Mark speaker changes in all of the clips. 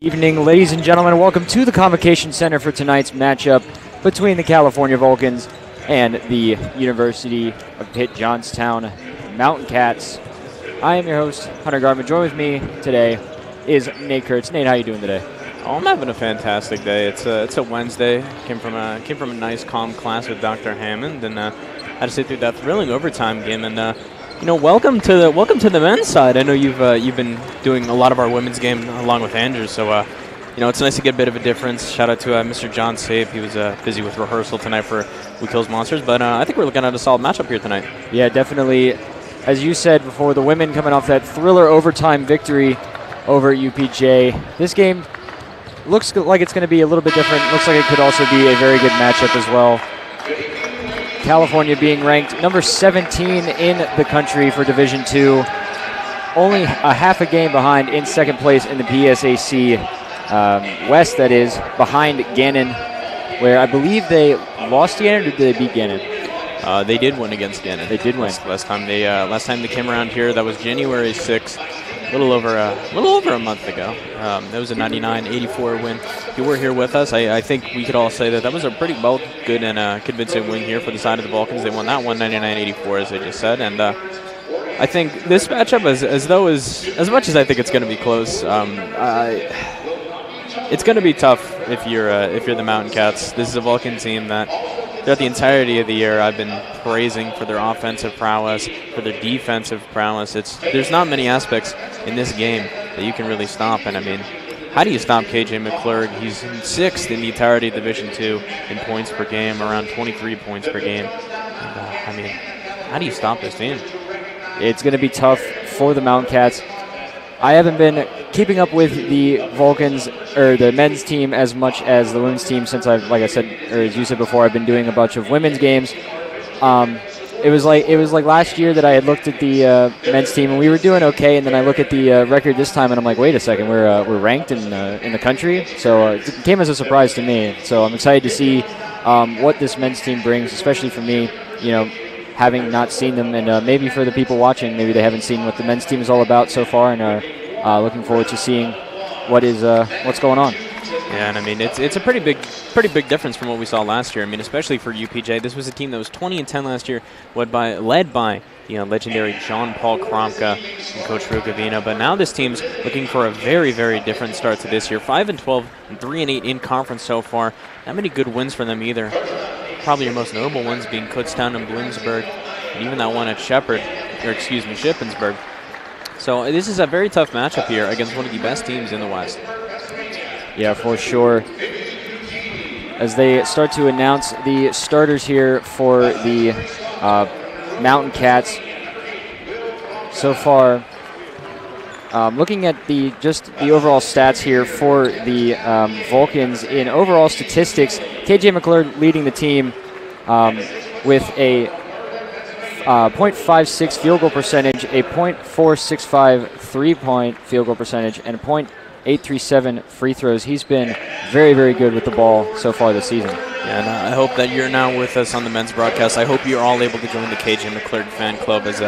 Speaker 1: Evening, ladies and gentlemen. Welcome to the Convocation Center for tonight's matchup between the California Vulcans and the University of Pitt-Johnstown Mountain Cats. I am your host, Hunter Garman. Join with me today is Nate Kurtz. Nate, how you doing today?
Speaker 2: Oh, I'm having a fantastic day. It's a Wednesday. Came from a nice, calm class with Dr. Hammond, and had to sit through that thrilling overtime game. And welcome to the men's side. I know you've been doing a lot of our women's game along with Andrew, so it's nice to get a bit of a difference. Shout out to Mr. John Sape. He was busy with rehearsal tonight for We Kills Monsters, but I think we're looking at a solid matchup here tonight.
Speaker 1: Yeah, definitely. As you said before, the women coming off that thriller overtime victory over at UPJ. This game looks like it's going to be a little bit different. Looks like it could also be a very good matchup as well. California being ranked number 17 in the country for Division II. Only a half a game behind in second place in the PSAC West, that is, behind Gannon, where I believe they lost to Gannon, or did they beat Gannon?
Speaker 2: They did win against Gannon.
Speaker 1: They did win.
Speaker 2: Last time they came around here, that was January 6th. A little over a month ago. That was a 99-84 win. If you were here with us, I think we could all say that was a pretty good and convincing win here for the side of the Vulcans. They won that one 99-84, as I just said. And I think this matchup, as much as I think it's going to be close, it's going to be tough if you're the Mountain Cats. This is a Vulcan team that throughout the entirety of the year I've been praising for their offensive prowess, for their defensive prowess. There's not many aspects in this game that you can really stop. And I mean, how do you stop KJ McClurg? He's sixth in the entirety of Division II in points per game, around 23 points per game. And, how do you stop this team?
Speaker 1: It's going to be tough for the Mountain Cats. I haven't been keeping up with the Vulcans or the men's team as much as the women's team since like I said, or as you said before, I've been doing a bunch of women's games. It was like last year that I had looked at the men's team and we were doing okay, and then I look at the record this time and I'm like, wait a second, we're ranked in the country. So it came as a surprise to me. So I'm excited to see what this men's team brings, especially for me. Having not seen them, and maybe for the people watching, maybe they haven't seen what the men's team is all about so far, and are looking forward to seeing what's going on.
Speaker 2: Yeah, and I mean it's a pretty big difference from what we saw last year. I mean, especially for UPJ, this was a team that was 20-10 last year, led by the legendary John Paul Kromka and Coach Rukavina. But now this team's looking for a very, very different start to this year. 5-12 and 3-8 in conference so far. Not many good wins for them either. Probably your most notable ones being Kutztown and Bloomsburg, and even that one at Shippensburg. So this is a very tough matchup here against one of the best teams in the West.
Speaker 1: Yeah, for sure. As they start to announce the starters here for the Mountain Cats. So far, looking at the overall stats here for the Vulcans in overall statistics, KJ McClure leading the team with a .56 field goal percentage, a .465 three-point field goal percentage, and a .837 free throws. He's been very, very good with the ball so far this season.
Speaker 2: Yeah, and I hope that you're now with us on the men's broadcast. I hope you're all able to join the KJ McClurg fan club as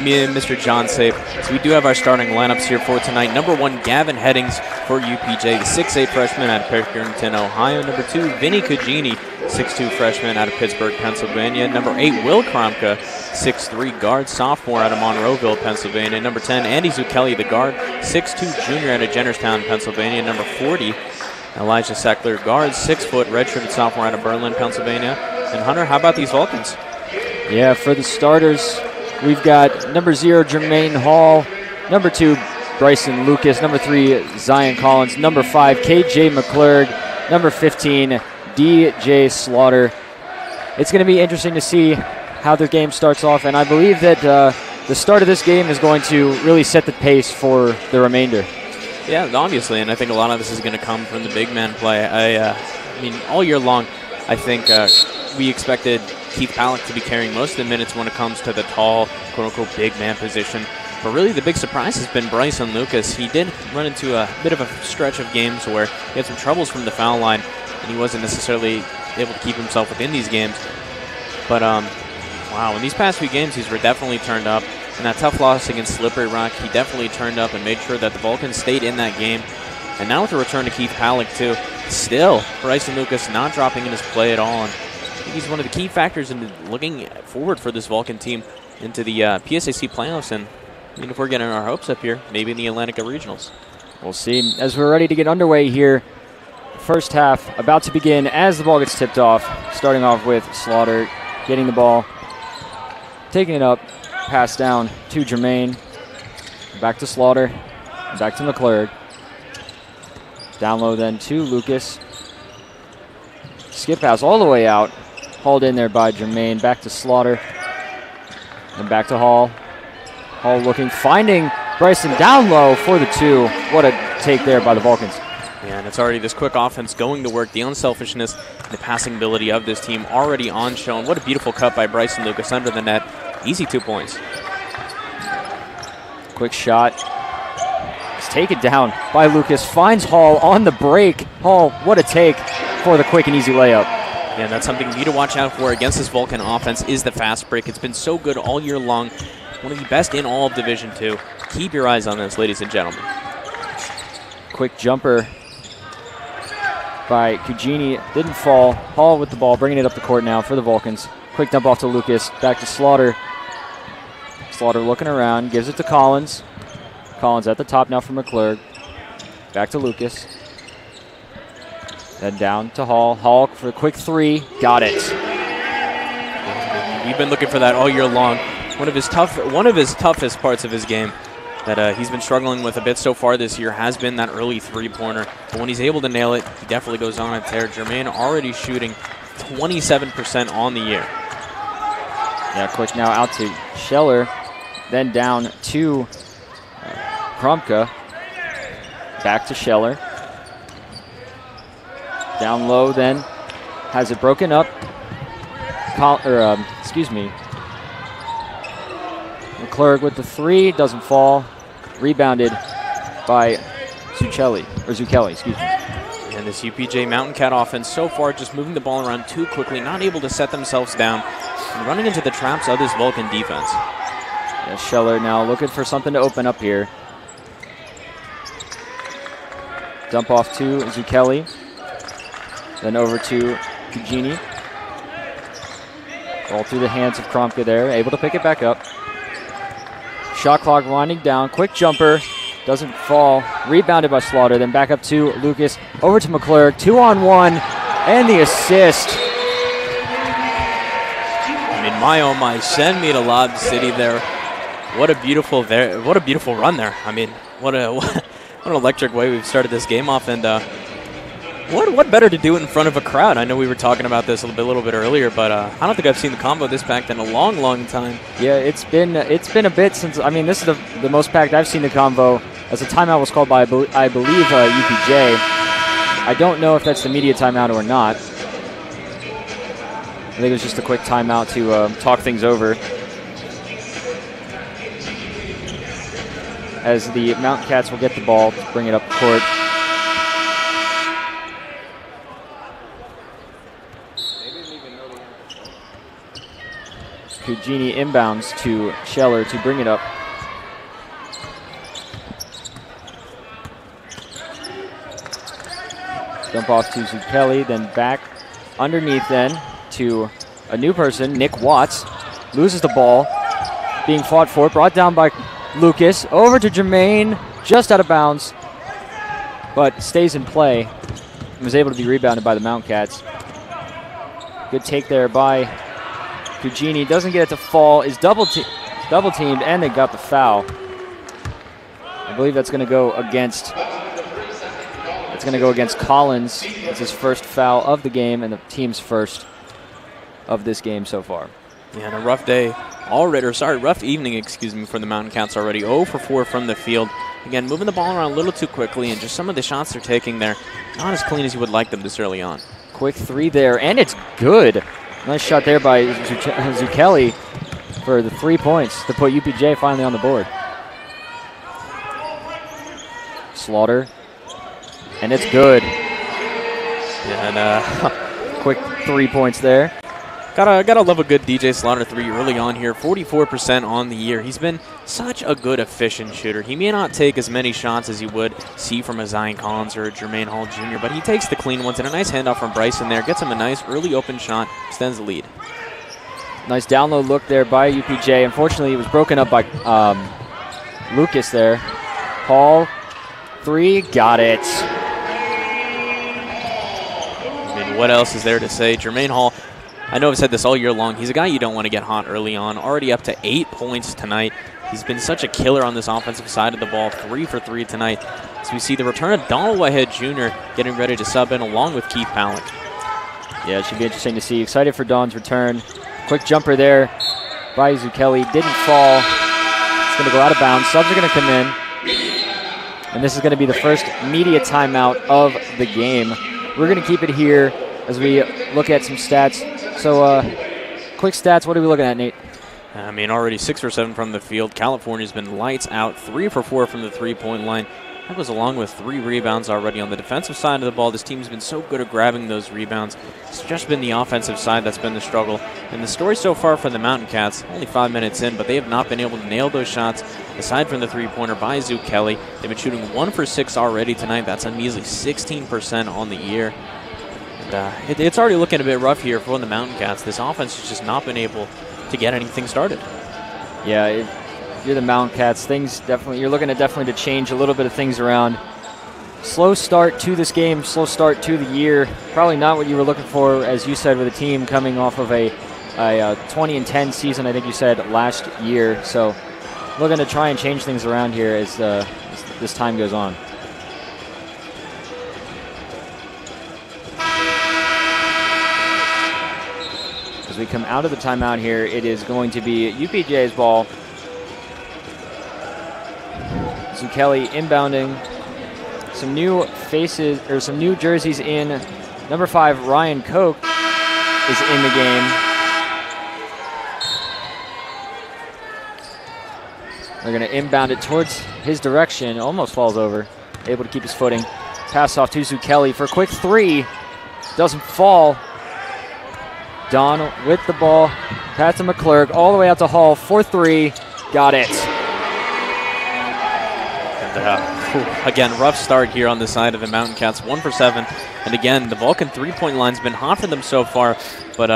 Speaker 2: me and Mr. John Sape. So we do have our starting lineups here for tonight. Number 1, Gavin Headings for UPJ, the 6'8 freshman out of Pickerington, Ohio. Number 2, Vinny Cugini, 6'2 freshman out of Pittsburgh, Pennsylvania. Number 8, Will Kromka, 6'3 guard, sophomore out of Monroeville, Pennsylvania. Number 10, Andy Zucchelli, the guard, 6'2 junior out of Jennerstown, Pennsylvania. Number 40, Elijah Sackler, guard, 6 foot, redshirted sophomore out of Berlin, Pennsylvania. And Hunter, how about these Vulcans?
Speaker 1: Yeah, for the starters, we've got number 0, Jermaine Hall. Number 2, Bryson Lucas. Number 3, Zion Collins. Number 5, KJ McClurg. Number 15, DJ Slaughter. It's going to be interesting to see how the game starts off, and I believe that the start of this game is going to really set the pace for the remainder.
Speaker 2: Yeah, obviously, and I think a lot of this is going to come from the big man play. I mean, all year long, I think we expected Keith Palak to be carrying most of the minutes when it comes to the tall, quote-unquote, big man position. But really the big surprise has been Bryson Lucas. He did run into a bit of a stretch of games where he had some troubles from the foul line, and he wasn't necessarily able to keep himself within these games. But, wow, in these past few games, he's definitely turned up. In that tough loss against Slippery Rock, he definitely turned up and made sure that the Vulcans stayed in that game. And now with a return to Keith Pallick, too. Still, Bryson Lucas not dropping in his play at all. And I think he's one of the key factors in looking forward for this Vulcan team into the PSAC playoffs. And I mean, if we're getting our hopes up here, maybe in the Atlantica Regionals.
Speaker 1: We'll see. As we're ready to get underway here, first half about to begin as the ball gets tipped off. Starting off with Slaughter getting the ball, taking it up, pass down to Jermaine, back to Slaughter, back to McClurg. Down low then to Lucas. Skip pass all the way out, hauled in there by Jermaine, back to Slaughter, and back to Hall. Hall looking, finding Bryson down low for the 2. What a take there by the Vulcans.
Speaker 2: Yeah, and it's already this quick offense going to work. The unselfishness and the passing ability of this team already on show. And what a beautiful cut by Bryson Lucas under the net. Easy 2 points.
Speaker 1: Quick shot. It's taken down by Lucas. Finds Hall on the break. Hall, what a take for the quick and easy layup.
Speaker 2: Yeah, that's something you need to watch out for against this Vulcan offense is the fast break. It's been so good all year long. One of the best in all of Division II. Keep your eyes on this, ladies and gentlemen.
Speaker 1: Quick jumper by Cugini. Didn't fall. Hall with the ball, bringing it up the court now for the Vulcans. Quick dump off to Lucas. Back to Slaughter. Slaughter looking around. Gives it to Collins. Collins at the top now for McClurg. Back to Lucas. Then down to Hall. Hall for a quick 3. Got it.
Speaker 2: We've been looking for that all year long. One of his toughest parts of his game that he's been struggling with a bit so far this year has been that early 3-pointer. But when he's able to nail it, he definitely goes on a tear. Jermaine already shooting 27% on the year.
Speaker 1: Yeah, quick now out to Scheller. Then down to Krumka. Back to Scheller. Down low then. Has it broken up. McClurg with the 3, doesn't fall. Rebounded by Zucchelli, excuse me.
Speaker 2: And this UPJ Mountain Cat offense so far just moving the ball around too quickly, not able to set themselves down, and running into the traps of this Vulcan defense.
Speaker 1: Yeah, Scheller now looking for something to open up here. Dump off to Zucchelli. Then over to Cugini. Ball through the hands of Kromka there, able to pick it back up. Shot clock winding down. Quick jumper. Doesn't fall. Rebounded by Slaughter. Then back up to Lucas. Over to McClurg. 2-on-1. And the assist.
Speaker 2: I mean, my oh my, send me to Lob City there. What a beautiful run there. I mean, what an electric way we've started this game off. And what better to do it in front of a crowd? I know we were talking about this a little bit earlier, but I don't think I've seen the combo this packed in a long time.
Speaker 1: Yeah, it's been a bit since. I mean, this is the most packed I've seen the combo. As a timeout was called by, I believe, UPJ. I don't know if that's the media timeout or not. I think it was just a quick timeout to talk things over. As the Mountain Cats will get the ball to bring it up the court. Cugini inbounds to Scheller to bring it up. Dump off to Zucchelli, then back underneath then to a new person, Nick Watts. Loses the ball, being fought for, brought down by Lucas. Over to Jermaine, just out of bounds, but stays in play and was able to be rebounded by the Mount Cats. Good take there by Cugini. Doesn't get it to fall, is double teamed, and they got the foul. I believe that's going to go against Collins. It's his first foul of the game and the team's first of this game so far.
Speaker 2: Yeah, and a rough evening, for the Mountain Cats already. 0 for 4 from the field. Again, moving the ball around a little too quickly, and just some of the shots they're taking there, not as clean as you would like them this early on.
Speaker 1: Quick 3 there, and it's good. Nice shot there by Zucchelli for the 3 points to put UPJ finally on the board. Slaughter, and it's good.
Speaker 2: Yeah, and
Speaker 1: quick 3 points there.
Speaker 2: Gotta love a good DJ Slaughter 3 early on here. 44% on the year. He's been such a good, efficient shooter. He may not take as many shots as you would see from a Zion Collins or a Jermaine Hall Jr., but he takes the clean ones, and a nice handoff from Bryson there. Gets him a nice early open shot, extends the lead.
Speaker 1: Nice down low look there by UPJ. Unfortunately, it was broken up by Lucas there. Hall, 3, got it.
Speaker 2: I mean, what else is there to say? Jermaine Hall, I know I've said this all year long, he's a guy you don't want to get hot early on. Already up to 8 points tonight. He's been such a killer on this offensive side of the ball, 3 for 3 tonight. So we see the return of Donald Whitehead Jr. getting ready to sub in along with Keith Palak.
Speaker 1: Yeah, it should be interesting to see. Excited for Don's return. Quick jumper there by Zucchelli. Didn't fall. It's going to go out of bounds. Subs are going to come in. And this is going to be the first media timeout of the game. We're going to keep it here as we look at some stats. So, quick stats. What are we looking at, Nate?
Speaker 2: I mean, already 6 for 7 from the field. California's been lights out, 3 for 4 from the three-point line. That goes along with 3 rebounds already on the defensive side of the ball. This team's been so good at grabbing those rebounds. It's just been the offensive side that's been the struggle. And the story so far for the Mountain Cats, only 5 minutes in, but they have not been able to nail those shots aside from the three-pointer by Zucchelli. They've been shooting 1 for 6 already tonight. That's a measly 16% on the year. And it's already looking a bit rough here for the Mountain Cats. This offense has just not been able to get anything started.
Speaker 1: Yeah, you're the Mountain Cats. You're looking at definitely to change a little bit of things around. Slow start to this game, slow start to the year. Probably not what you were looking for, as you said, with a team coming off of a 20-10 season, I think you said, last year. So looking to try and change things around here as this time goes on. As we come out of the timeout here, it is going to be UPJ's ball. Zucchelli inbounding. Some new faces, or some new jerseys in. Number 5, Ryan Koch, is in the game. They're going to inbound it towards his direction. Almost falls over. Able to keep his footing. Pass off to Zucchelli for a quick 3. Doesn't fall. Don with the ball. Pass to McClurg. All the way out to Hall. 4-3. Got it.
Speaker 2: And, again, rough start here on the side of the Mountain Cats. 1 for 7. And again, the Vulcan three-point line's been hot for them so far. But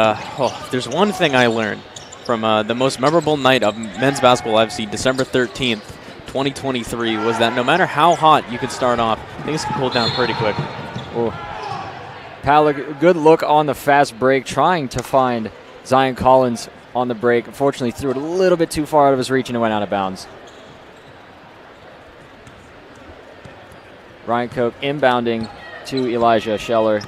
Speaker 2: there's one thing I learned from the most memorable night of men's basketball I've seen, December 13th, 2023, was that no matter how hot you could start off, things can cool down pretty quick.
Speaker 1: Oh. Palak, good look on the fast break, trying to find Zion Collins on the break. Unfortunately, threw it a little bit too far out of his reach and it went out of bounds. Ryan Koch inbounding to Elijah Scheller.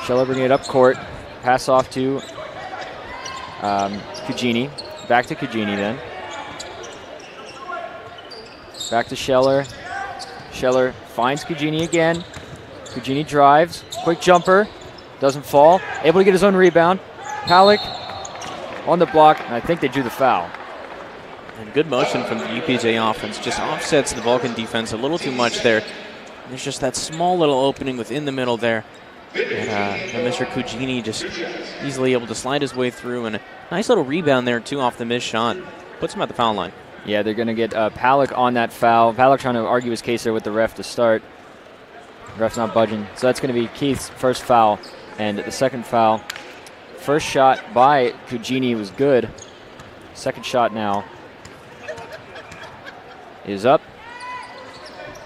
Speaker 1: Scheller bringing it up court. Pass off to Cugini. Back to Cugini then. Back to Scheller. Scheller finds Cugini again. Cugini drives. Quick jumper. Doesn't fall. Able to get his own rebound. Palak on the block, and I think they drew the foul.
Speaker 2: And good motion from the UPJ offense. Just offsets the Vulcan defense a little too much there. There's just that small little opening within the middle there. And Mr. Cugini just easily able to slide his way through. And a nice little rebound there, too, off the missed shot. Puts him at the foul line.
Speaker 1: Yeah, they're going to get Palak on that foul. Palak trying to argue his case there with the ref to start. The ref's not budging. So that's going to be Keith's first foul. And the second foul. First shot by Cugini was good. Second shot now is up.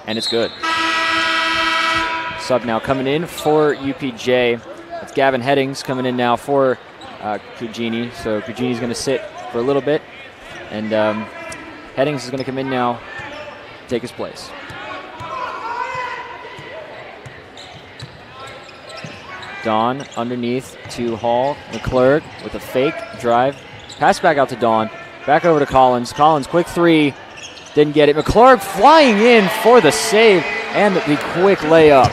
Speaker 1: And it's good. Sub now coming in for UPJ. That's Gavin Headings coming in now for Cugini. So Cugini's going to sit for a little bit. And Headings is going to come in now, take his place. Don underneath to Hall. McClurg with a fake drive. Pass back out to Don. Back over to Collins. Collins, quick 3. Didn't get it. McClurg flying in for the save and the quick layup.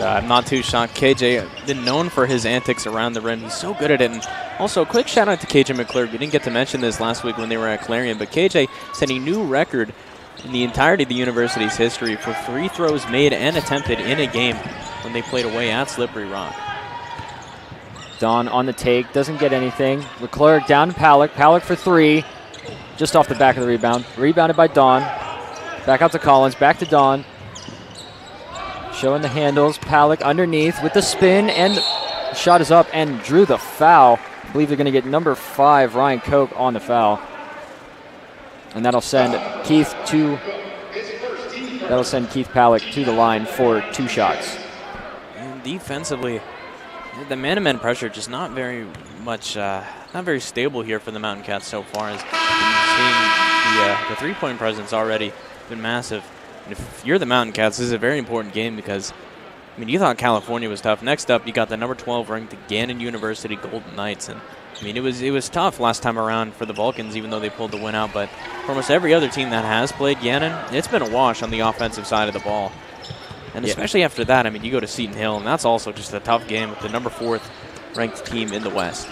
Speaker 2: I'm not too shocked. KJ, been known for his antics around the rim. He's so good at it. And also, quick shout out to KJ McClurg. We didn't get to mention this last week when they were at Clarion, but KJ set a new record in the entirety of the university's history for free throws made and attempted in a game when they played away at Slippery Rock.
Speaker 1: Dawn on the take, doesn't get anything. Leclerc down to Palick. Palick for three, just off the back of the rebound. Rebounded by Dawn. Back out to Collins, back to Dawn. Showing the handles. Palick underneath with the spin, and the shot is up and drew the foul. I believe they're going to get number 5, Ryan Koch, on the foul. And that'll send Keith Palick to the line for 2 shots.
Speaker 2: And defensively, the man-to-man pressure just not very stable here for the Mountain Cats so far. As seeing the three-point presence already been massive. And if you're the Mountain Cats, this is a very important game because, I mean, you thought California was tough. Next up, you got the number 12 ranked Gannon University Golden Knights, and I mean, it was tough last time around for the Vulcans, even though they pulled the win out. But for almost every other team that has played Gannon, it's been a wash on the offensive side of the ball. And especially after that, I mean, you go to Seton Hill, and that's also just a tough game with the number 4th ranked team in the West.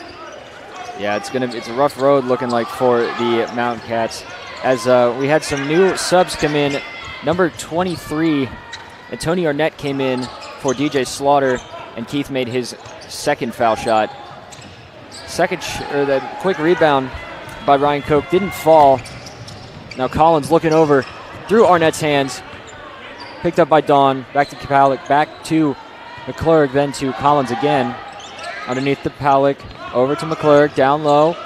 Speaker 1: Yeah, it's a rough road looking like for the Mountain Cats. As we had some new subs come in, number 23, Tony Arnett came in for DJ Slaughter, and Keith made his second foul shot. The quick rebound by Ryan Koch didn't fall. Now Collins looking over through Arnett's hands. Picked up by Dawn. Back to Palick. Back to McClurg. Then to Collins again. Underneath the Palick. Over to McClurg. Down low.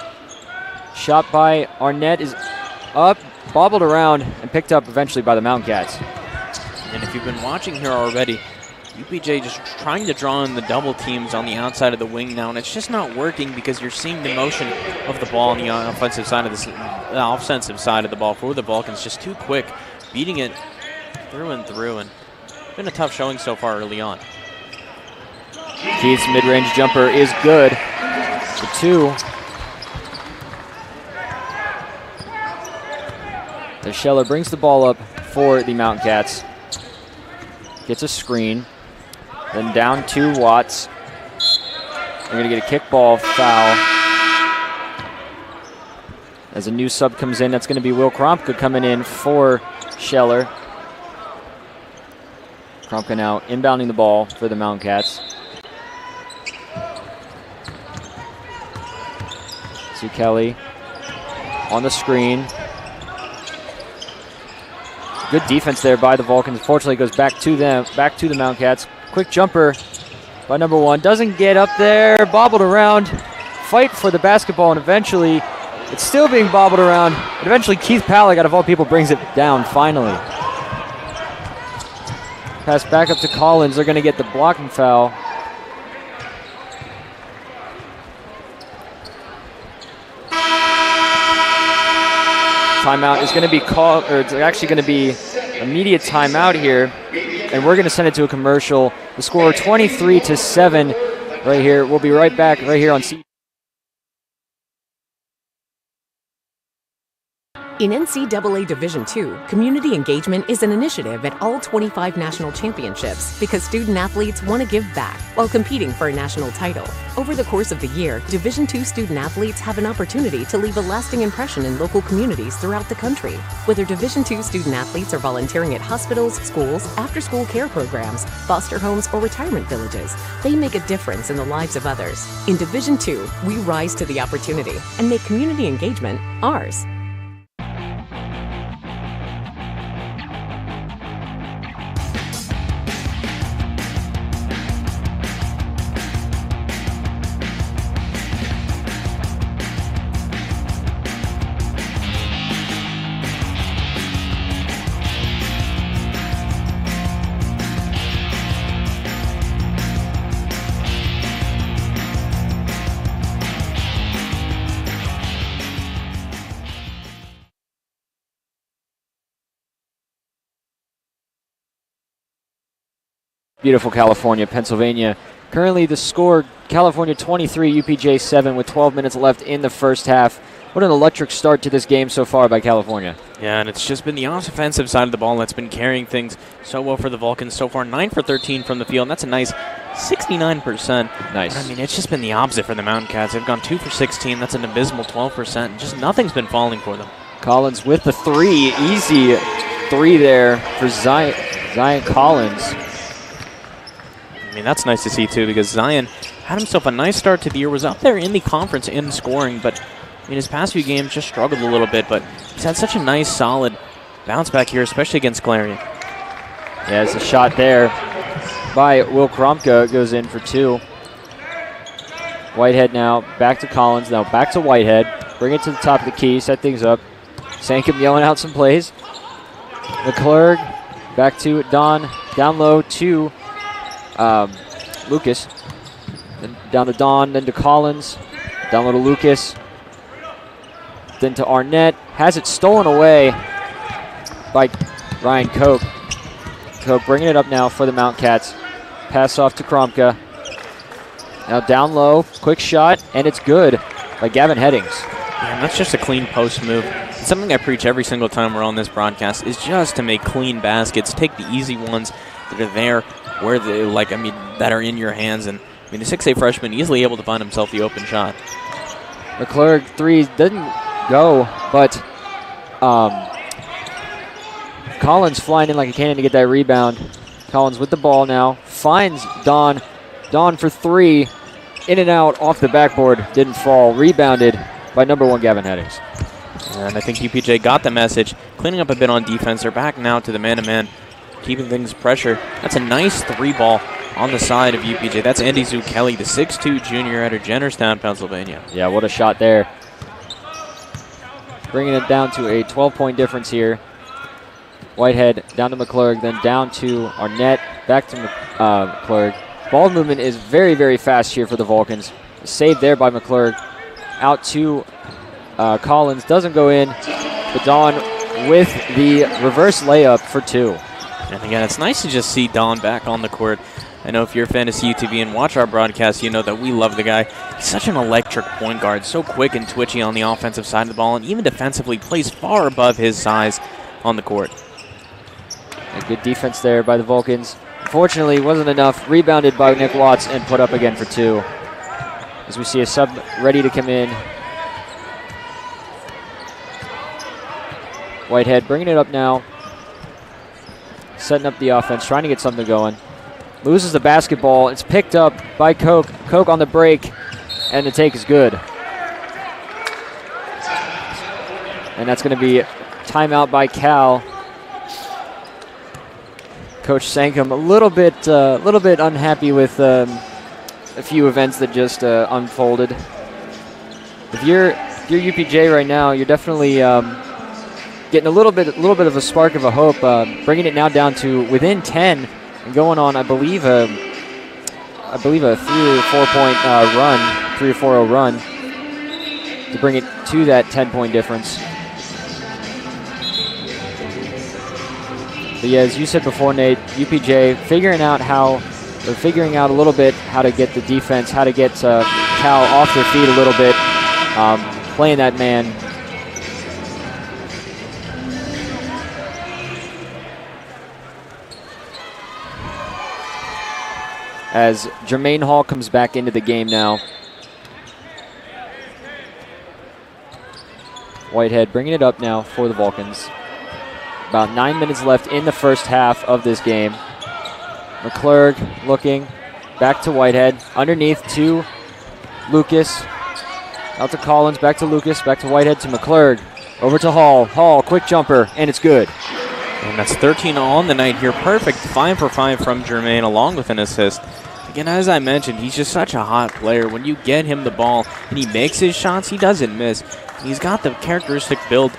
Speaker 1: Shot by Arnett is up. Bobbled around and picked up eventually by the Mountain Cats.
Speaker 2: And if you've been watching here already, UPJ just trying to draw in the double teams on the outside of the wing now, and it's just not working because you're seeing the motion of the ball on the offensive side of the ball for the Vulcans just too quick, beating it through and through, and it's been a tough showing so far early on.
Speaker 1: Keith's mid-range jumper is good for 2. The Scheller brings the ball up for the Mountain Cats. Gets a screen. Then down to Watts. They're going to get a kickball foul. As a new sub comes in, that's going to be Will Krompka coming in for Scheller. Krompka now inbounding the ball for the Mountain Cats. See Kelly on the screen. Good defense there by the Vulcans. Unfortunately, it goes back to the Mountain Cats. Quick jumper by number 1. Doesn't get up there. Bobbled around. Fight for the basketball, and eventually it's still being bobbled around. And eventually Keith Palick, out of all people, brings it down finally. Pass back up to Collins. They're going to get the blocking foul. Timeout is going to be called, or it's actually going to be immediate timeout here, and we're going to send it to a commercial. The score 23-7 right here. We'll be right back right here on C.
Speaker 3: In NCAA Division II, community engagement is an initiative at all 25 national championships because student-athletes want to give back while competing for a national title. Over the course of the year, Division II student-athletes have an opportunity to leave a lasting impression in local communities throughout the country. Whether Division II student-athletes are volunteering at hospitals, schools, after-school care programs, foster homes, or retirement villages, they make a difference in the lives of others. In Division II, we rise to the opportunity and make community engagement ours.
Speaker 1: Beautiful California, Pennsylvania. Currently the score, California 23, UPJ 7 with 12 minutes left in the first half. What an electric start to this game so far by California.
Speaker 2: Yeah, and it's just been the offensive side of the ball that's been carrying things so well for the Vulcans so far. 9 for 13 from the field, and that's a nice 69%.
Speaker 1: Nice.
Speaker 2: But, I mean, it's just been the opposite for the Mountain Cats. They've gone 2 for 16. That's an abysmal 12%. And just nothing's been falling for them.
Speaker 1: Collins with the 3. Easy 3 there for Zion Collins.
Speaker 2: I mean, that's nice to see, too, because Zion had himself a nice start to the year, was up there in the conference in scoring, but in his past few games just struggled a little bit, but he's had such a nice, solid bounce back here, especially against Clarion.
Speaker 1: Yeah, it's a shot there by Will Kromka, goes in for 2. Whitehead now back to Collins, now back to Whitehead. Bring it to the top of the key, set things up. Sankum yelling out some plays. McClurg back to Don, down low to Lucas. Then down to Don, then to Collins. Down low to Lucas. Then to Arnett. Has it stolen away by Ryan Koch. Koch bringing it up now for the Mount Cats. Pass off to Kromka. Now down low, quick shot, and it's good by Gavin Headings.
Speaker 2: Yeah, and that's just a clean post move. It's something I preach every single time we're on this broadcast is just to make clean baskets. Take the easy ones that are there, where they that are in your hands. And the 6'8" freshman easily able to find himself the open shot.
Speaker 1: McClurg 3 didn't go, but Collins flying in like a cannon to get that rebound. Collins with the ball now, finds Don. Don for 3, in and out, off the backboard, didn't fall. Rebounded by number 1 Gavin Headings.
Speaker 2: And I think UPJ got the message, cleaning up a bit on defense. They're back now to the man-to-man, keeping things pressure. That's a nice 3-ball on the side of UPJ. That's Andy Zucchelli, the 6'2" junior out of Jennerstown, Pennsylvania.
Speaker 1: Yeah, what a shot there. Bringing it down to a 12-point difference here. Whitehead down to McClurg, then down to Arnett, back to McClurg. Ball movement is very, very fast here for the Vulcans. Saved there by McClurg. Out to Collins, doesn't go in. But Don with the reverse layup for 2.
Speaker 2: And again, it's nice to just see Don back on the court. I know if you're a fantasy UTV and watch our broadcast, you know that we love the guy. He's such an electric point guard, so quick and twitchy on the offensive side of the ball, and even defensively plays far above his size on the court.
Speaker 1: A good defense there by the Vulcans. Unfortunately, wasn't enough. Rebounded by Nick Watts and put up again for 2. As we see a sub ready to come in. Whitehead bringing it up now. Setting up the offense, trying to get something going. Loses the basketball. It's picked up by Koch. Koch on the break, and the take is good. And that's going to be timeout by Cal. Coach Sankum a little bit unhappy with a few events that just unfolded. If you're UPJ right now, you're definitely getting a little bit of a spark of a hope. Bringing it now down to within 10 and going on, I believe a 3 or 4 point run, 3 or 4-0 run to bring it to that 10-point difference. But yeah, as you said before, Nate, UPJ figuring out a little bit how to get the defense, how to get Cal off their feet a little bit, playing that man. As Jermaine Hall comes back into the game now. Whitehead bringing it up now for the Vulcans. About 9 minutes left in the first half of this game. McClurg looking back to Whitehead. Underneath to Lucas. Out to Collins, back to Lucas, back to Whitehead to McClurg. Over to Hall. Hall, quick jumper, and it's good.
Speaker 2: And that's 13 on the night here. Perfect 5 for 5 from Jermaine, along with an assist. Again, as I mentioned, he's just such a hot player. When you get him the ball and he makes his shots, he doesn't miss. He's got the characteristic build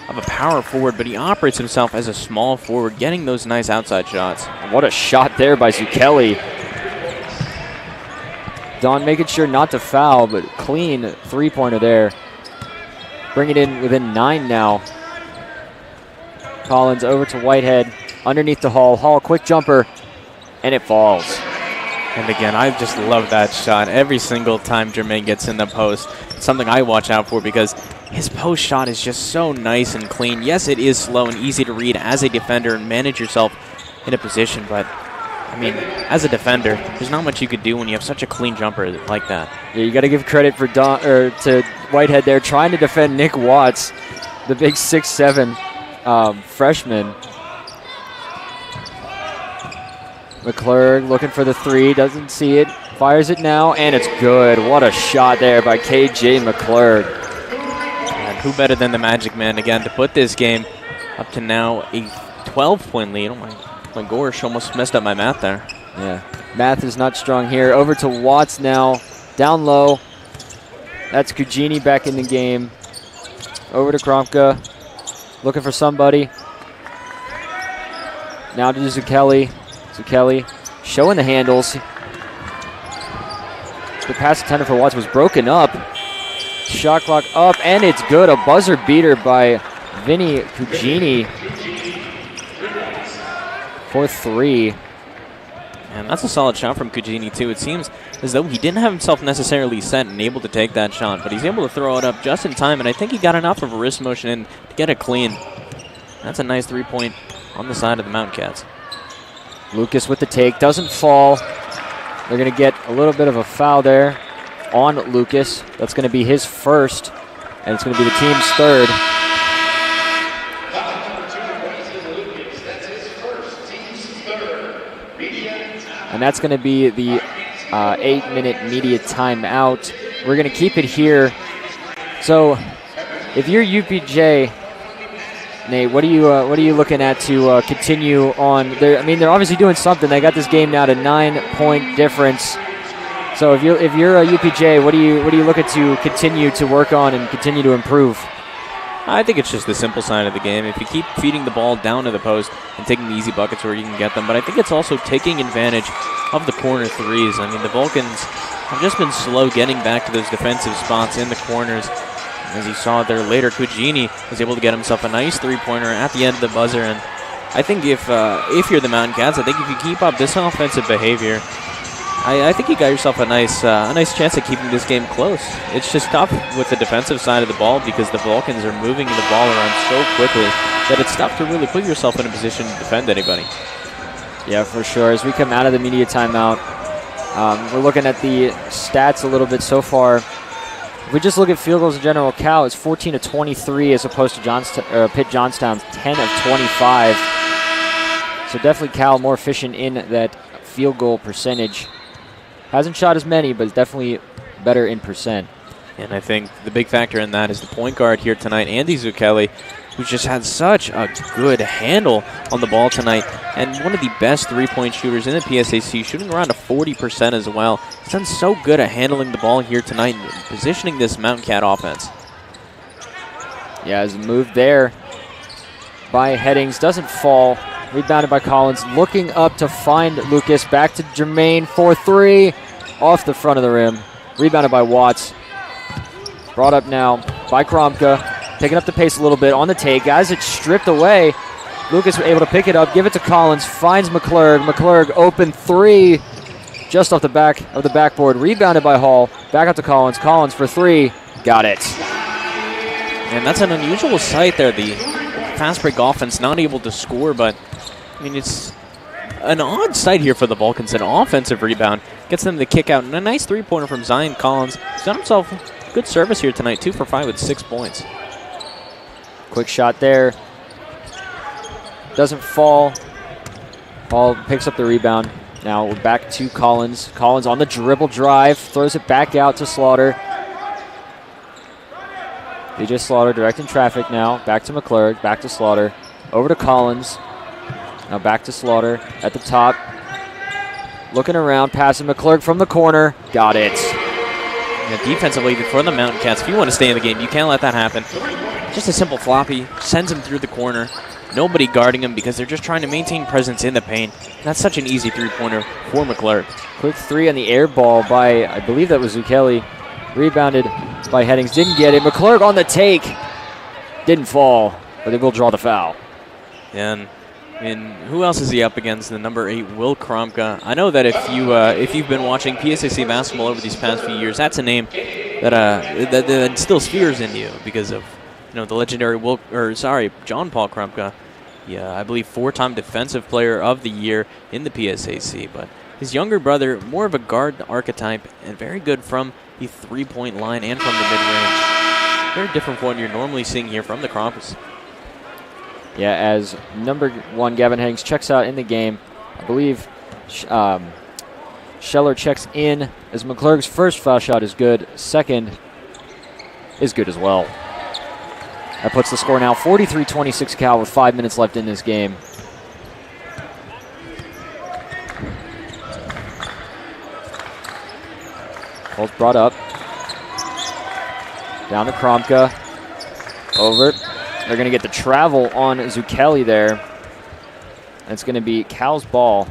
Speaker 2: of a power forward, but he operates himself as a small forward, getting those nice outside shots.
Speaker 1: What a shot there by Zucchelli. Don making sure not to foul, but clean 3-pointer there. Bring it in within 9 now. Collins over to Whitehead, underneath the Hall. Hall, quick jumper, and it falls.
Speaker 2: And again, I just love that shot. Every single time Jermaine gets in the post, it's something I watch out for because his post shot is just so nice and clean. Yes, it is slow and easy to read as a defender and manage yourself in a position, but I mean, as a defender, there's not much you could do when you have such a clean jumper like that.
Speaker 1: Yeah, you got to give credit for to Whitehead there, trying to defend Nick Watts, the big 6'7" freshman. McClurg looking for the three, doesn't see it, fires it now, and it's good. What a shot there by KJ McClurg.
Speaker 2: And who better than the Magic Man again to put this game up to now a 12-point lead. Oh my gosh, almost messed up my math there.
Speaker 1: Yeah, math is not strong here. Over to Watts now, down low. That's Cugini back in the game. Over to Kromka, looking for somebody. Now to Zucchelli. Zucchelli showing the handles. The pass intended for Watts was broken up. Shot clock up, and it's good. A buzzer beater by Vinny Cugini for 3.
Speaker 2: And that's a solid shot from Cugini, too. It seems as though he didn't have himself necessarily set and able to take that shot, but he's able to throw it up just in time, and I think he got enough of a wrist motion in to get it clean. That's a nice 3-point on the side of the Mountain Cats.
Speaker 1: Lucas with the take, doesn't fall. They're going to get a little bit of a foul there on Lucas. That's going to be his first, and it's going to be the team's third. And that's going to be the 8-minute media timeout. We're going to keep it here. So if you're UPJ, Nate, what are you looking at to continue on? I mean, they're obviously doing something. They got this game now to 9-point difference. So if you're a UPJ, what are you looking to continue to work on and continue to improve?
Speaker 2: I think it's just the simple side of the game. If you keep feeding the ball down to the post and taking the easy buckets where you can get them, but I think it's also taking advantage of the corner threes. I mean, the Vulcans have just been slow getting back to those defensive spots in the corners. As you saw there later, Cugini was able to get himself a nice three-pointer at the end of the buzzer. And I think if you're the Mountain Cats, I think if you keep up this offensive behavior, I think you got yourself a nice chance at keeping this game close. It's just tough with the defensive side of the ball because the Vulcans are moving the ball around so quickly that it's tough to really put yourself in a position to defend anybody.
Speaker 1: Yeah, for sure. As we come out of the media timeout, we're looking at the stats a little bit so far. If we just look at field goals in general, Cal is 14 of 23 as opposed to Pitt-Johnstown's 10 of 25. So definitely Cal more efficient in that field goal percentage. Hasn't shot as many, but definitely better in percent.
Speaker 2: And I think the big factor in that is the point guard here tonight, Andy Zucchelli, who's just had such a good handle on the ball tonight, and one of the best three-point shooters in the PSAC, shooting around a 40% as well. He's done so good at handling the ball here tonight and positioning this Mountain Cat offense.
Speaker 1: Yeah, as a move there by Headings, doesn't fall. Rebounded by Collins, looking up to find Lucas. Back to Jermaine for 3, off the front of the rim. Rebounded by Watts. Brought up now by Kromka, picking up the pace a little bit on the take. As it's stripped away, Lucas able to pick it up, give it to Collins, finds McClurg. McClurg open 3, just off the back of the backboard. Rebounded by Hall, back out to Collins. Collins for 3, got it.
Speaker 2: And that's an unusual sight there. The fast break offense not able to score, but I mean, it's an odd sight here for the Vulcans. An offensive rebound gets them to kick out. And a nice three-pointer from Zion Collins. He's done himself good service here tonight, 2 for 5 with 6 points.
Speaker 1: Quick shot there. Doesn't fall. Hall picks up the rebound. Now we're back to Collins. Collins on the dribble drive. Throws it back out to Slaughter. DJ Slaughter directing traffic now. Back to McClurg. Back to Slaughter. Over to Collins. Now back to Slaughter at the top. Looking around, passing McClurg from the corner. Got it.
Speaker 2: Yeah, defensively for the Mountain Cats, if you want to stay in the game, you can't let that happen. Just a simple floppy, sends him through the corner. Nobody guarding him because they're just trying to maintain presence in the paint. That's such an easy three-pointer for McClurg.
Speaker 1: Quick 3 on the air ball by, I believe that was Zucchelli. Rebounded by Headings. Didn't get it. McClurg on the take. Didn't fall, but they will draw the foul.
Speaker 2: And who else is he up against? The number 8, Will Kromka. I know that if you've been watching PSAC basketball over these past few years, that's a name that instills fears in you because of the legendary John Paul Kromka. Yeah, I believe 4-time Defensive Player of the Year in the PSAC. But his younger brother, more of a guard archetype and very good from the three-point line and from the mid-range. Very different from what you're normally seeing here from the Kromkas.
Speaker 1: Yeah, as number 1, Gavin Headings checks out in the game. I believe Scheller checks in as McClurg's first foul shot is good. Second is good as well. That puts the score now 43-26 Cal with 5 minutes left in this game. Ball's brought up. Down to Kromka. Over. They're going to get the travel on Zucchelli there. And it's going to be Cal's ball.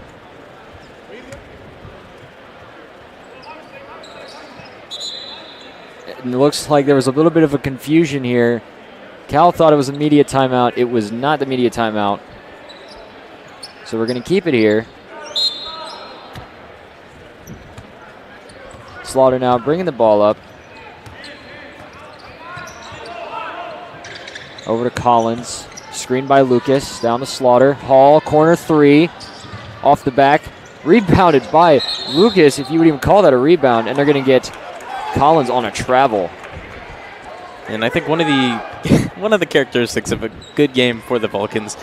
Speaker 1: It looks like there was a little bit of a confusion here. Cal thought it was a media timeout. It was not the media timeout. So we're going to keep it here. Slaughter now bringing the ball up. Over to Collins. Screened by Lucas. Down to Slaughter. Hall, corner three. Off the back. Rebounded by Lucas, if you would even call that a rebound. And they're going to get Collins on a travel.
Speaker 2: And I think one of the characteristics of a good game for the Vulcans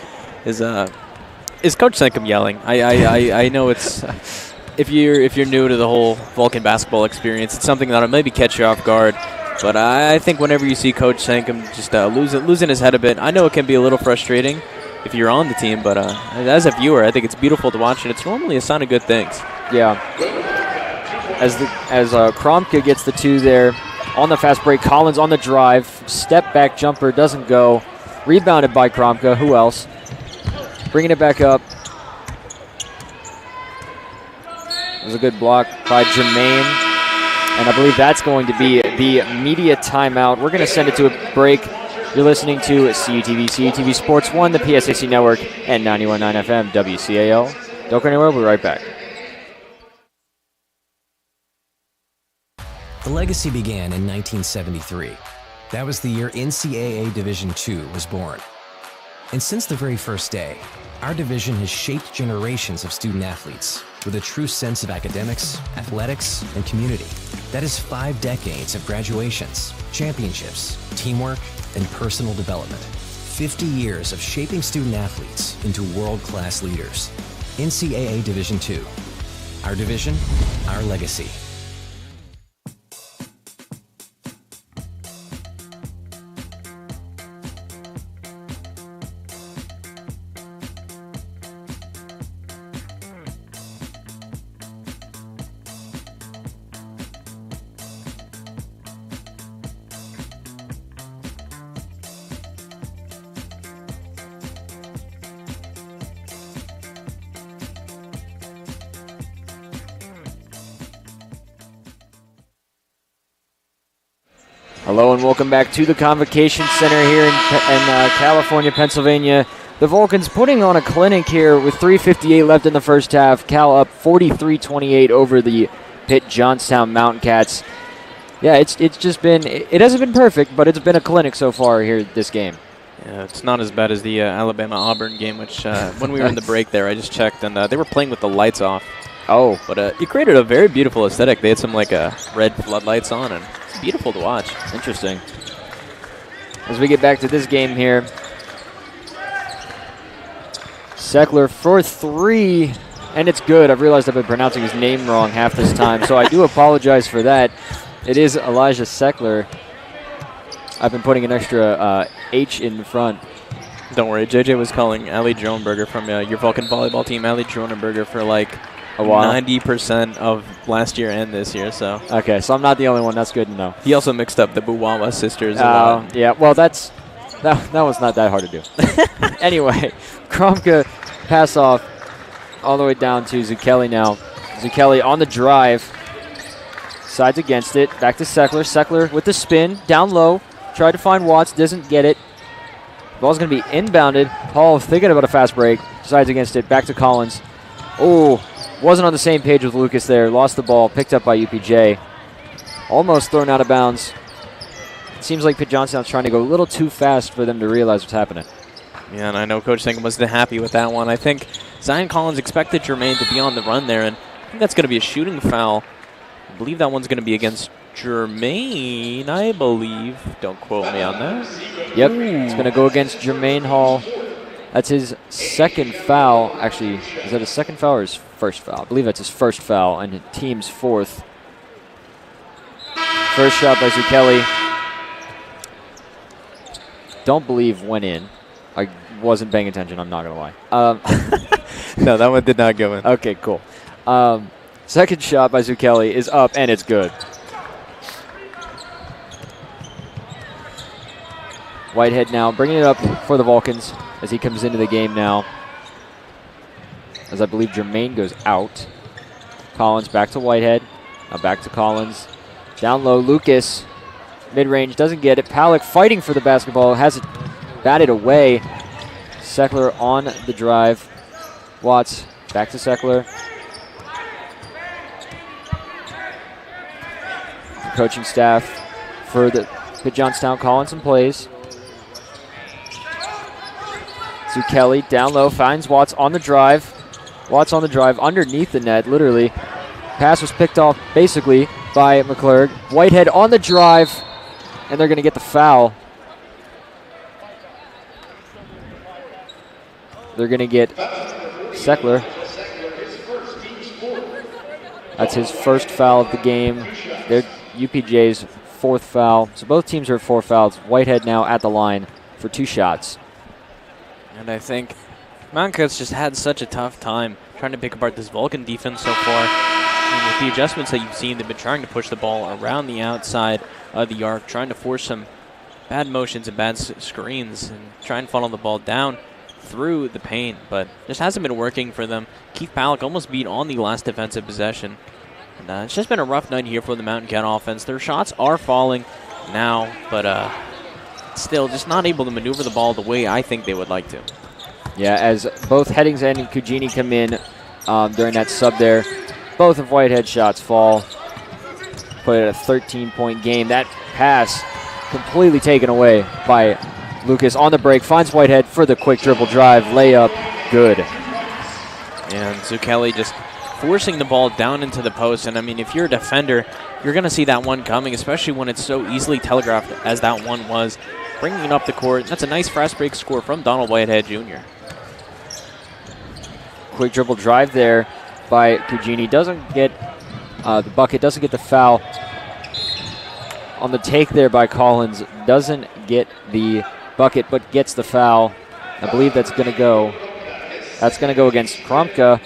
Speaker 2: is Coach Senkum yelling. I know it's if you're new to the whole Vulcan basketball experience, it's something that'll maybe catch you off guard. But I think whenever you see Coach Senkum just losing his head a bit, I know it can be a little frustrating if you're on the team. But as a viewer, I think it's beautiful to watch, and it's normally a sign of good things.
Speaker 1: Yeah. As Kromka gets the two there. On the fast break, Collins on the drive. Step back jumper doesn't go. Rebounded by Kromka. Who else? Bringing it back up. It was a good block by Jermaine. And I believe that's going to be the media timeout. We're going to send it to a break. You're listening to CUTV Sports 1, the PSAC Network, and 91.9 FM WCAL. Don't go anywhere. We'll be right back.
Speaker 4: The legacy began in 1973. That was the year NCAA Division II was born. And since the very first day, our division has shaped generations of student athletes with a true sense of academics, athletics, and community. That is 5 decades of graduations, championships, teamwork, and personal development. 50 years of shaping student athletes into world-class leaders. NCAA Division II. Our division, our legacy.
Speaker 1: Hello and welcome back to the Convocation Center here in California, Pennsylvania. The Vulcans putting on a clinic here with 3:58 left in the first half. Cal up 43-28 over the Pitt-Johnstown Mountain Cats. Yeah, it's just been, it hasn't been perfect, but it's been a clinic so far here this game.
Speaker 2: Yeah, it's not as bad as the Alabama-Auburn game, which when we were in the break there, I just checked, and they were playing with the lights off.
Speaker 1: Oh.
Speaker 2: But it created a very beautiful aesthetic. They had some red floodlights on, and it's beautiful to watch.
Speaker 1: Interesting. As we get back to this game here, Seckler for 3, and it's good. I've realized I've been pronouncing his name wrong half this time, so I do apologize for that. It is Elijah Seckler. I've been putting an extra H in front.
Speaker 2: Don't worry, JJ was calling Ali Dronenberger from your Vulcan volleyball team, Ali Dronenberger, for a while. 90% of last year and this year. So
Speaker 1: okay, so I'm not the only one. That's good to know.
Speaker 2: He also mixed up the Buwawa sisters.
Speaker 1: Yeah, well, that one's not that hard to do. Anyway, Kromka pass off all the way down to Zucchelli now. Zucchelli on the drive. Sides against it. Back to Seckler. Seckler with the spin. Down low. Tried to find Watts. Doesn't get it. Ball's going to be inbounded. Hall thinking about a fast break. Sides against it. Back to Collins. Oh, wasn't on the same page with Lucas there. Lost the ball. Picked up by UPJ. Almost thrown out of bounds. It seems like Pitt-Johnstown's trying to go a little too fast for them to realize what's happening.
Speaker 2: Yeah, and I know Coach Senkum wasn't happy with that one. I think Zion Collins expected Jermaine to be on the run there, and I think that's going to be a shooting foul. I believe that one's going to be against Jermaine, I believe. Don't quote me on that.
Speaker 1: Yep, it's going to go against Jermaine Hall. That's his second foul. Actually, is that his second foul or his first foul. I believe that's his first foul and the team's fourth. First shot by Zucchelli. Don't believe went in. I wasn't paying attention, I'm not going to lie.
Speaker 2: No, that one did not go in.
Speaker 1: Okay, cool. Second shot by Zucchelli is up, and it's good. Whitehead now bringing it up for the Vulcans as he comes into the game now. As I believe Jermaine goes out. Collins back to Whitehead. Now back to Collins. Down low, Lucas. Mid-range, doesn't get it. Palick fighting for the basketball, has it batted away. Seckler on the drive. Watts back to Seckler. The coaching staff for the Pitt-Johnstown calling some plays. Zucchelli down low, finds Watts on the drive. Watts on the drive underneath the net, literally. Pass was picked off basically by McClurg. Whitehead on the drive, and they're going to get the foul. They're going to get Seckler. That's his first foul of the game. They're UPJ's fourth foul. So both teams are at 4 fouls. Whitehead now at the line for 2 shots.
Speaker 2: And I think Mount Cats just had such a tough time trying to pick apart this Vulcan defense so far. And with the adjustments that you've seen, they've been trying to push the ball around the outside of the arc, trying to force some bad motions and bad screens and try and funnel the ball down through the paint, but just hasn't been working for them. Keith Palick almost beat on the last defensive possession. And it's just been a rough night here for the Mountain Cat offense. Their shots are falling now, but still just not able to maneuver the ball the way I think they would like to.
Speaker 1: Yeah, as both Headings and Cugini come in during that sub there, both of Whitehead's shots fall. Put it at a 13-point game. That pass completely taken away by Lucas on the break. Finds Whitehead for the quick dribble drive. Layup, good.
Speaker 2: And Zucchelli just forcing the ball down into the post. And, I mean, if you're a defender, you're going to see that one coming, especially when it's so easily telegraphed as that one was. Bringing it up the court. That's a nice fast break score from Donald Whitehead Jr.
Speaker 1: Quick dribble drive there by Cugini. Doesn't get the bucket, doesn't get the foul. On the take there by Collins, doesn't get the bucket, but gets the foul. I believe that's going to go. That's going to go against Kromka.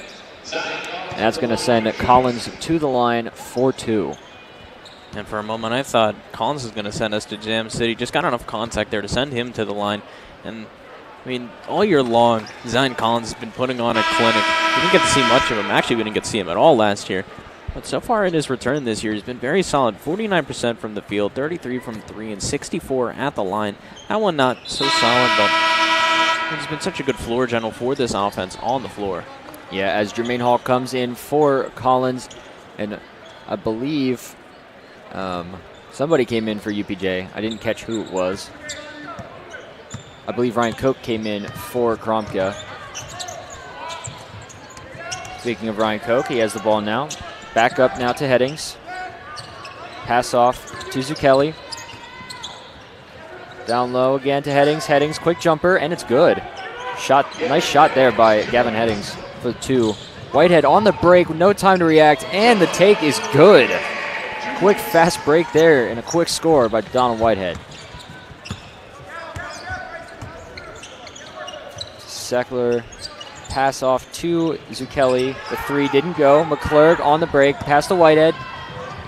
Speaker 1: And that's going to send Collins to the line for 2.
Speaker 2: And for a moment, I thought Collins was going to send us to Jam City. Just got enough contact there to send him to the line. And, I mean, all year long, Zion Collins has been putting on a clinic. We didn't get to see much of him. Actually, we didn't get to see him at all last year. But so far in his return this year, he's been very solid. 49% from the field, 33 from 3, and 64 at the line. That one not so solid, but he's been such a good floor general for this offense on the floor.
Speaker 1: Yeah, as Jermaine Hall comes in for Collins, and I believe somebody came in for UPJ. I didn't catch who it was. I believe Ryan Koch came in for Kromka. Speaking of Ryan Koch, he has the ball now. Back up now to Headings. Pass off to Zucchelli. Down low again to Headings. Headings, quick jumper, and it's good. Nice shot there by Gavin Headings for 2. Whitehead on the break, no time to react, and the take is good. Quick, fast break there, and a quick score by Donald Whitehead. Seckler, pass off to Zucchelli. The 3 didn't go. McClurg on the break, pass to Whitehead.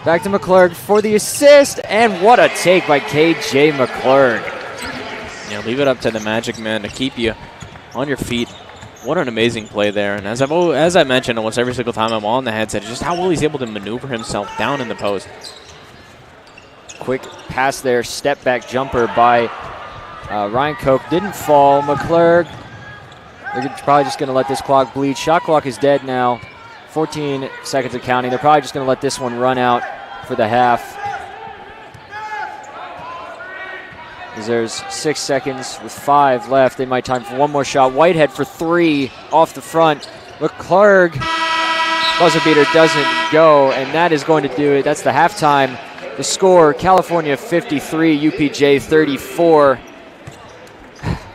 Speaker 1: Back to McClurg for the assist, and what a take by KJ McClurg.
Speaker 2: Yeah, leave it up to the Magic Man to keep you on your feet. What an amazing play there. And as I mentioned almost every single time I'm on the headset, just how well he's able to maneuver himself down in the post.
Speaker 1: Quick pass there, step back jumper by Ryan Koch. Didn't fall. McClurg, they're probably just going to let this clock bleed. Shot clock is dead now. 14 seconds of counting. They're probably just going to let this one run out for the half. As there's 6 seconds with 5 left. They might time for one more shot. Whitehead for 3 off the front. McClurg, buzzer beater doesn't go, and that is going to do it. That's the halftime. The score, California 53, UPJ 34.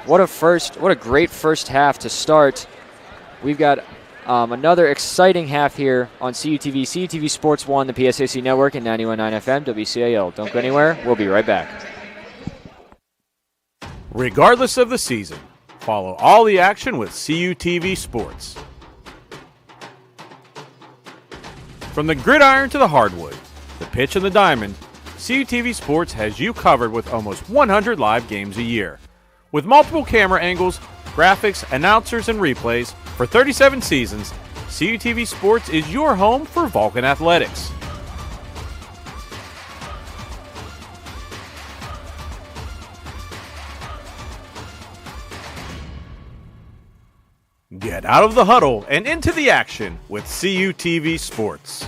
Speaker 1: What a great first half to start. We've got Another exciting half here on CUTV. CUTV Sports 1, the PSAC Network, and 91.9 FM, WCAL. Don't go anywhere. We'll be right back.
Speaker 5: Regardless of the season, follow all the action with CUTV Sports. From the gridiron to the hardwood, the pitch and the diamond, CUTV Sports has you covered with almost 100 live games a year. With multiple camera angles, graphics, announcers, and replays for 37 seasons, CUTV Sports is your home for Vulcan athletics. Get out of the huddle and into the action with CUTV Sports.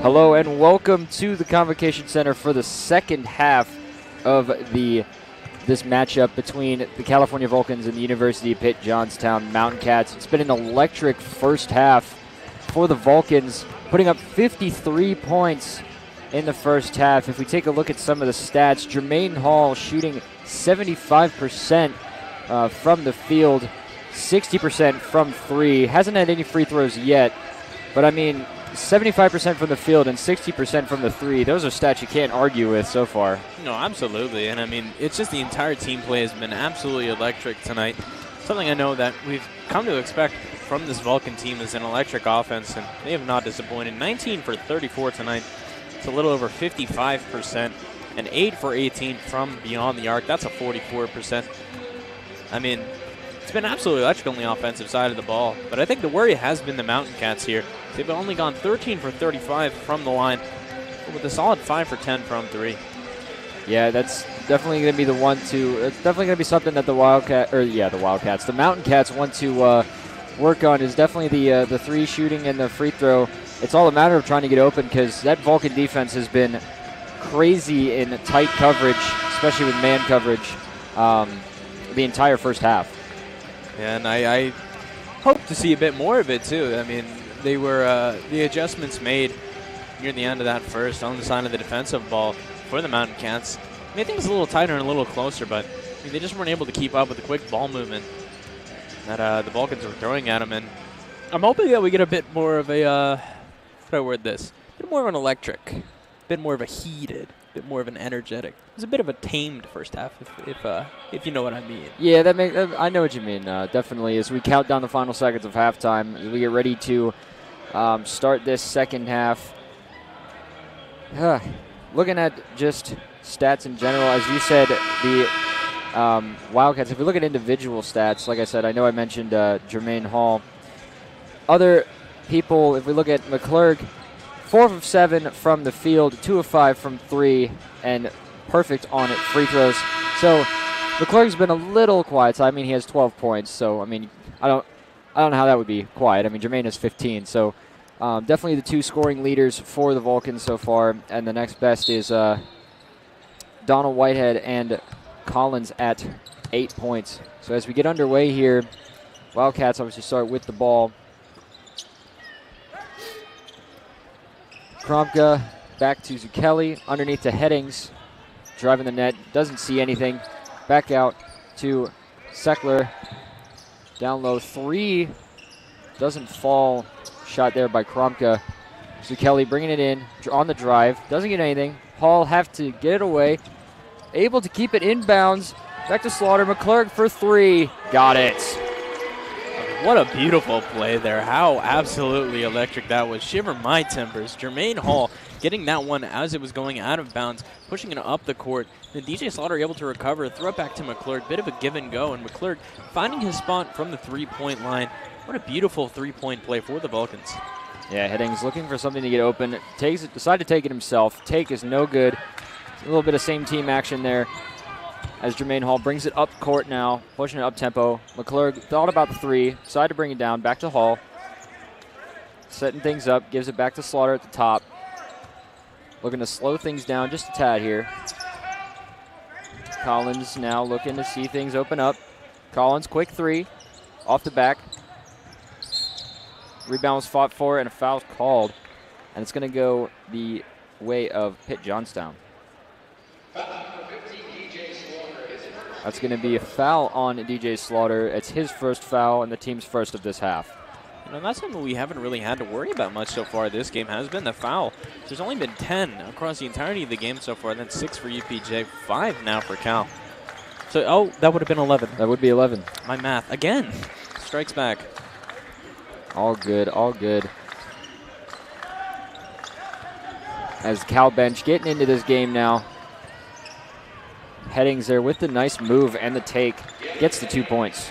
Speaker 1: Hello and welcome to the Convocation Center for the second half of this matchup between the California Vulcans and the University of Pitt-Johnstown Mountain Cats. It's been an electric first half for the Vulcans, putting up 53 points in the first half. If we take a look at some of the stats, Jermaine Hall shooting 75% from the field, 60% from three. Hasn't had any free throws yet, but I mean, 75% from the field and 60% from the three. Those are stats you can't argue with so far.
Speaker 2: No, absolutely. And I mean, it's just the entire team play has been absolutely electric tonight. Something I know that we've come to expect from this Vulcan team is an electric offense, and they have not disappointed. 19 for 34 tonight. It's a little over 55%. And 8 for 18 from beyond the arc. That's a 44%. I mean, it's been absolutely electric on the offensive side of the ball. But I think the worry has been the Mountain Cats here. They've only gone 13 for 35 from the line, with a solid 5 for 10 from three.
Speaker 1: Yeah, that's definitely going to be the one to. It's definitely going to be something that the Mountain Cats want to work on. Is definitely the three shooting and the free throw. It's all a matter of trying to get open because that Vulcan defense has been crazy in tight coverage, especially with man coverage, the entire first half.
Speaker 2: And I hope to see a bit more of it too. I mean, they were the adjustments made near the end of that first on the side of the defensive ball for the Mountain Cats. I mean, I think it's a little tighter and a little closer, but I mean, they just weren't able to keep up with the quick ball movement that the Vulcans were throwing at them. And I'm hoping that we get a bit more of a, how do I word this? A bit more of an electric, a bit more of a heated, a bit more of an energetic. It was a bit of a tamed first half, if you know what I mean.
Speaker 1: Yeah, I know what you mean. Definitely, as we count down the final seconds of halftime, we get ready to start this second half. Looking at just stats in general, as you said, the Wildcats, if we look at individual stats, like I said, I know I mentioned Jermaine Hall. Other people, if we look at McClurg, 4 of 7 from the field, 2 of 5 from three, and perfect on free throws. So McClurg's been a little quiet. So, I mean, he has 12 points. So, I mean, I don't know how that would be quiet. I mean, Jermaine has 15. So, definitely the two scoring leaders for the Vulcans so far. And the next best is Donald Whitehead and Collins at 8 points. So, as we get underway here, Wildcats obviously start with the ball. Kromka back to Zucchelli, underneath to Headings, driving the net, doesn't see anything. Back out to Seckler, down low, three, doesn't fall. Shot there by Kromka. Zucchelli bringing it in on the drive, doesn't get anything. Hall have to get it away, able to keep it inbounds. Back to Slaughter, McClurg for three, got it.
Speaker 2: What a beautiful play there. How absolutely electric that was. Shiver my timbers. Jermaine Hall getting that one as it was going out of bounds, pushing it up the court. Then DJ Slaughter able to recover, throw it back to McClurg. Bit of a give and go, and McClurg finding his spot from the three-point line. What a beautiful three-point play for the Vulcans.
Speaker 1: Yeah, Headings looking for something to get open. Decided to take it himself. Take is no good. A little bit of same team action there, as Jermaine Hall brings it up court now, pushing it up tempo. McClurg thought about the three, decided to bring it down, back to Hall. Setting things up, gives it back to Slaughter at the top. Looking to slow things down just a tad here. Collins now looking to see things open up. Collins, quick three, off the back. Rebound was fought for and a foul called. And it's going to go the way of Pitt-Johnstown. That's going to be a foul on DJ Slaughter. It's his first foul and the team's first of this half.
Speaker 2: And that's something we haven't really had to worry about much so far this game, has been the foul. There's only been 10 across the entirety of the game so far. That's 6 for UPJ, 5 now for Cal. So, that would have been 11.
Speaker 1: That would be 11.
Speaker 2: My math, again, strikes back.
Speaker 1: All good, all good. As Cal bench getting into this game now. Headings there with the nice move and the take. Gets the 2 points.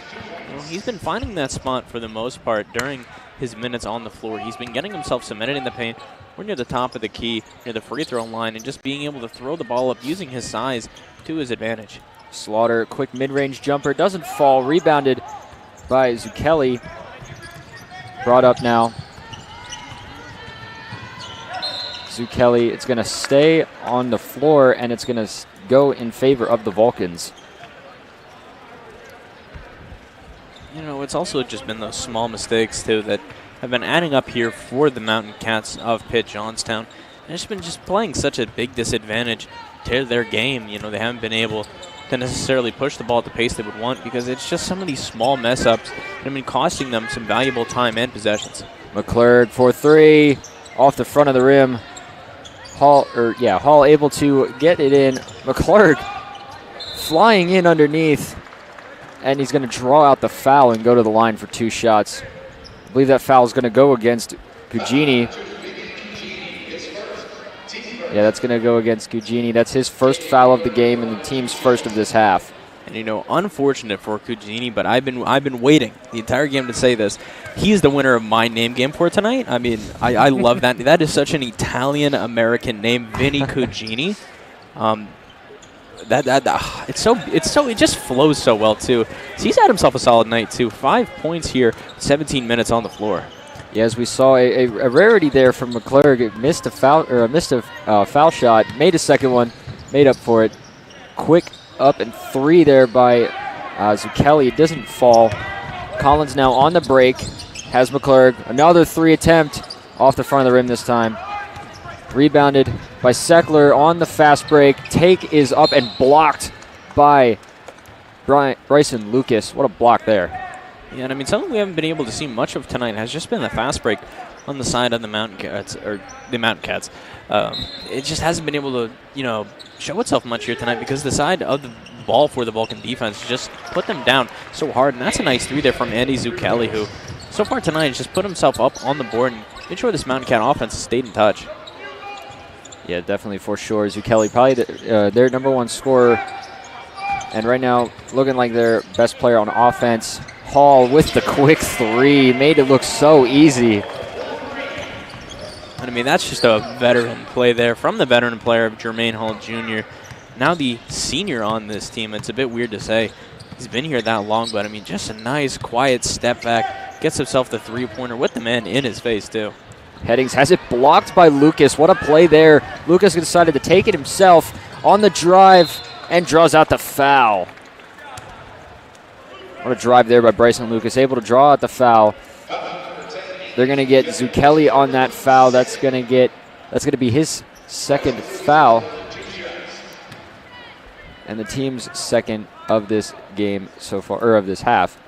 Speaker 2: Well, he's been finding that spot for the most part during his minutes on the floor. He's been getting himself cemented in the paint. We're near the top of the key, near the free throw line, and just being able to throw the ball up using his size to his advantage.
Speaker 1: Slaughter, quick mid-range jumper, doesn't fall. Rebounded by Zucchelli. Brought up now. Zucchelli. It's going to stay on the floor, and it's going to go in favor of the Vulcans.
Speaker 2: You know, it's also just been those small mistakes, too, that have been adding up here for the Mountain Cats of Pitt-Johnstown. And it's been just playing such a big disadvantage to their game. You know, they haven't been able to necessarily push the ball at the pace they would want because it's just some of these small mess-ups that have been costing them some valuable time and possessions.
Speaker 1: McClurg for 3 off the front of the rim. Hall able to get it in. McClurg flying in underneath, and he's going to draw out the foul and go to the line for 2 shots. I believe that foul is going to go against Cugini. Yeah, that's going to go against Cugini. That's his first foul of the game and the team's first of this half.
Speaker 2: And, you know, unfortunate for Cugini, but I've been waiting the entire game to say this. He's the winner of my name game for tonight. I mean, I love that. That is such an Italian-American name, Vinny Cugini. It just flows so well, too. So he's had himself a solid night, too. 5 points here, 17 minutes on the floor.
Speaker 1: Yeah, as we saw, a rarity there from McClurg. Missed a foul shot, made a second one, made up for it. Quick up and 3 there by Zucchelli. It doesn't fall. Collins now on the break. Has McClurg. Another 3 attempt off the front of the rim this time. Rebounded by Seckler on the fast break. Take is up and blocked by Bryson Lucas. What a block there.
Speaker 2: Yeah, and I mean, something we haven't been able to see much of tonight has just been the fast break on the side of the Mountain Cats, it just hasn't been able to, you know, show itself much here tonight because the side of the ball for the Vulcan defense just put them down so hard. And that's a nice 3 there from Andy Zucchelli, who so far tonight has just put himself up on the board and made sure this Mountain Cat offense stayed in touch.
Speaker 1: Yeah, definitely for sure. Zucchelli, probably their number 1 scorer. And right now, looking like their best player on offense. Hall with the quick 3. Made it look so easy.
Speaker 2: I mean, that's just a veteran play there from the veteran player of Jermaine Hall Jr. Now the senior on this team. It's a bit weird to say he's been here that long, but I mean, just a nice, quiet step back. Gets himself the 3-pointer with the man in his face, too.
Speaker 1: Headings has it blocked by Lucas. What a play there. Lucas decided to take it himself on the drive and draws out the foul. What a drive there by Bryson Lucas. Able to draw out the foul. They're going to get Zucchelli on that foul. That's going to be his second foul. And the team's second of this game so far, or of this half.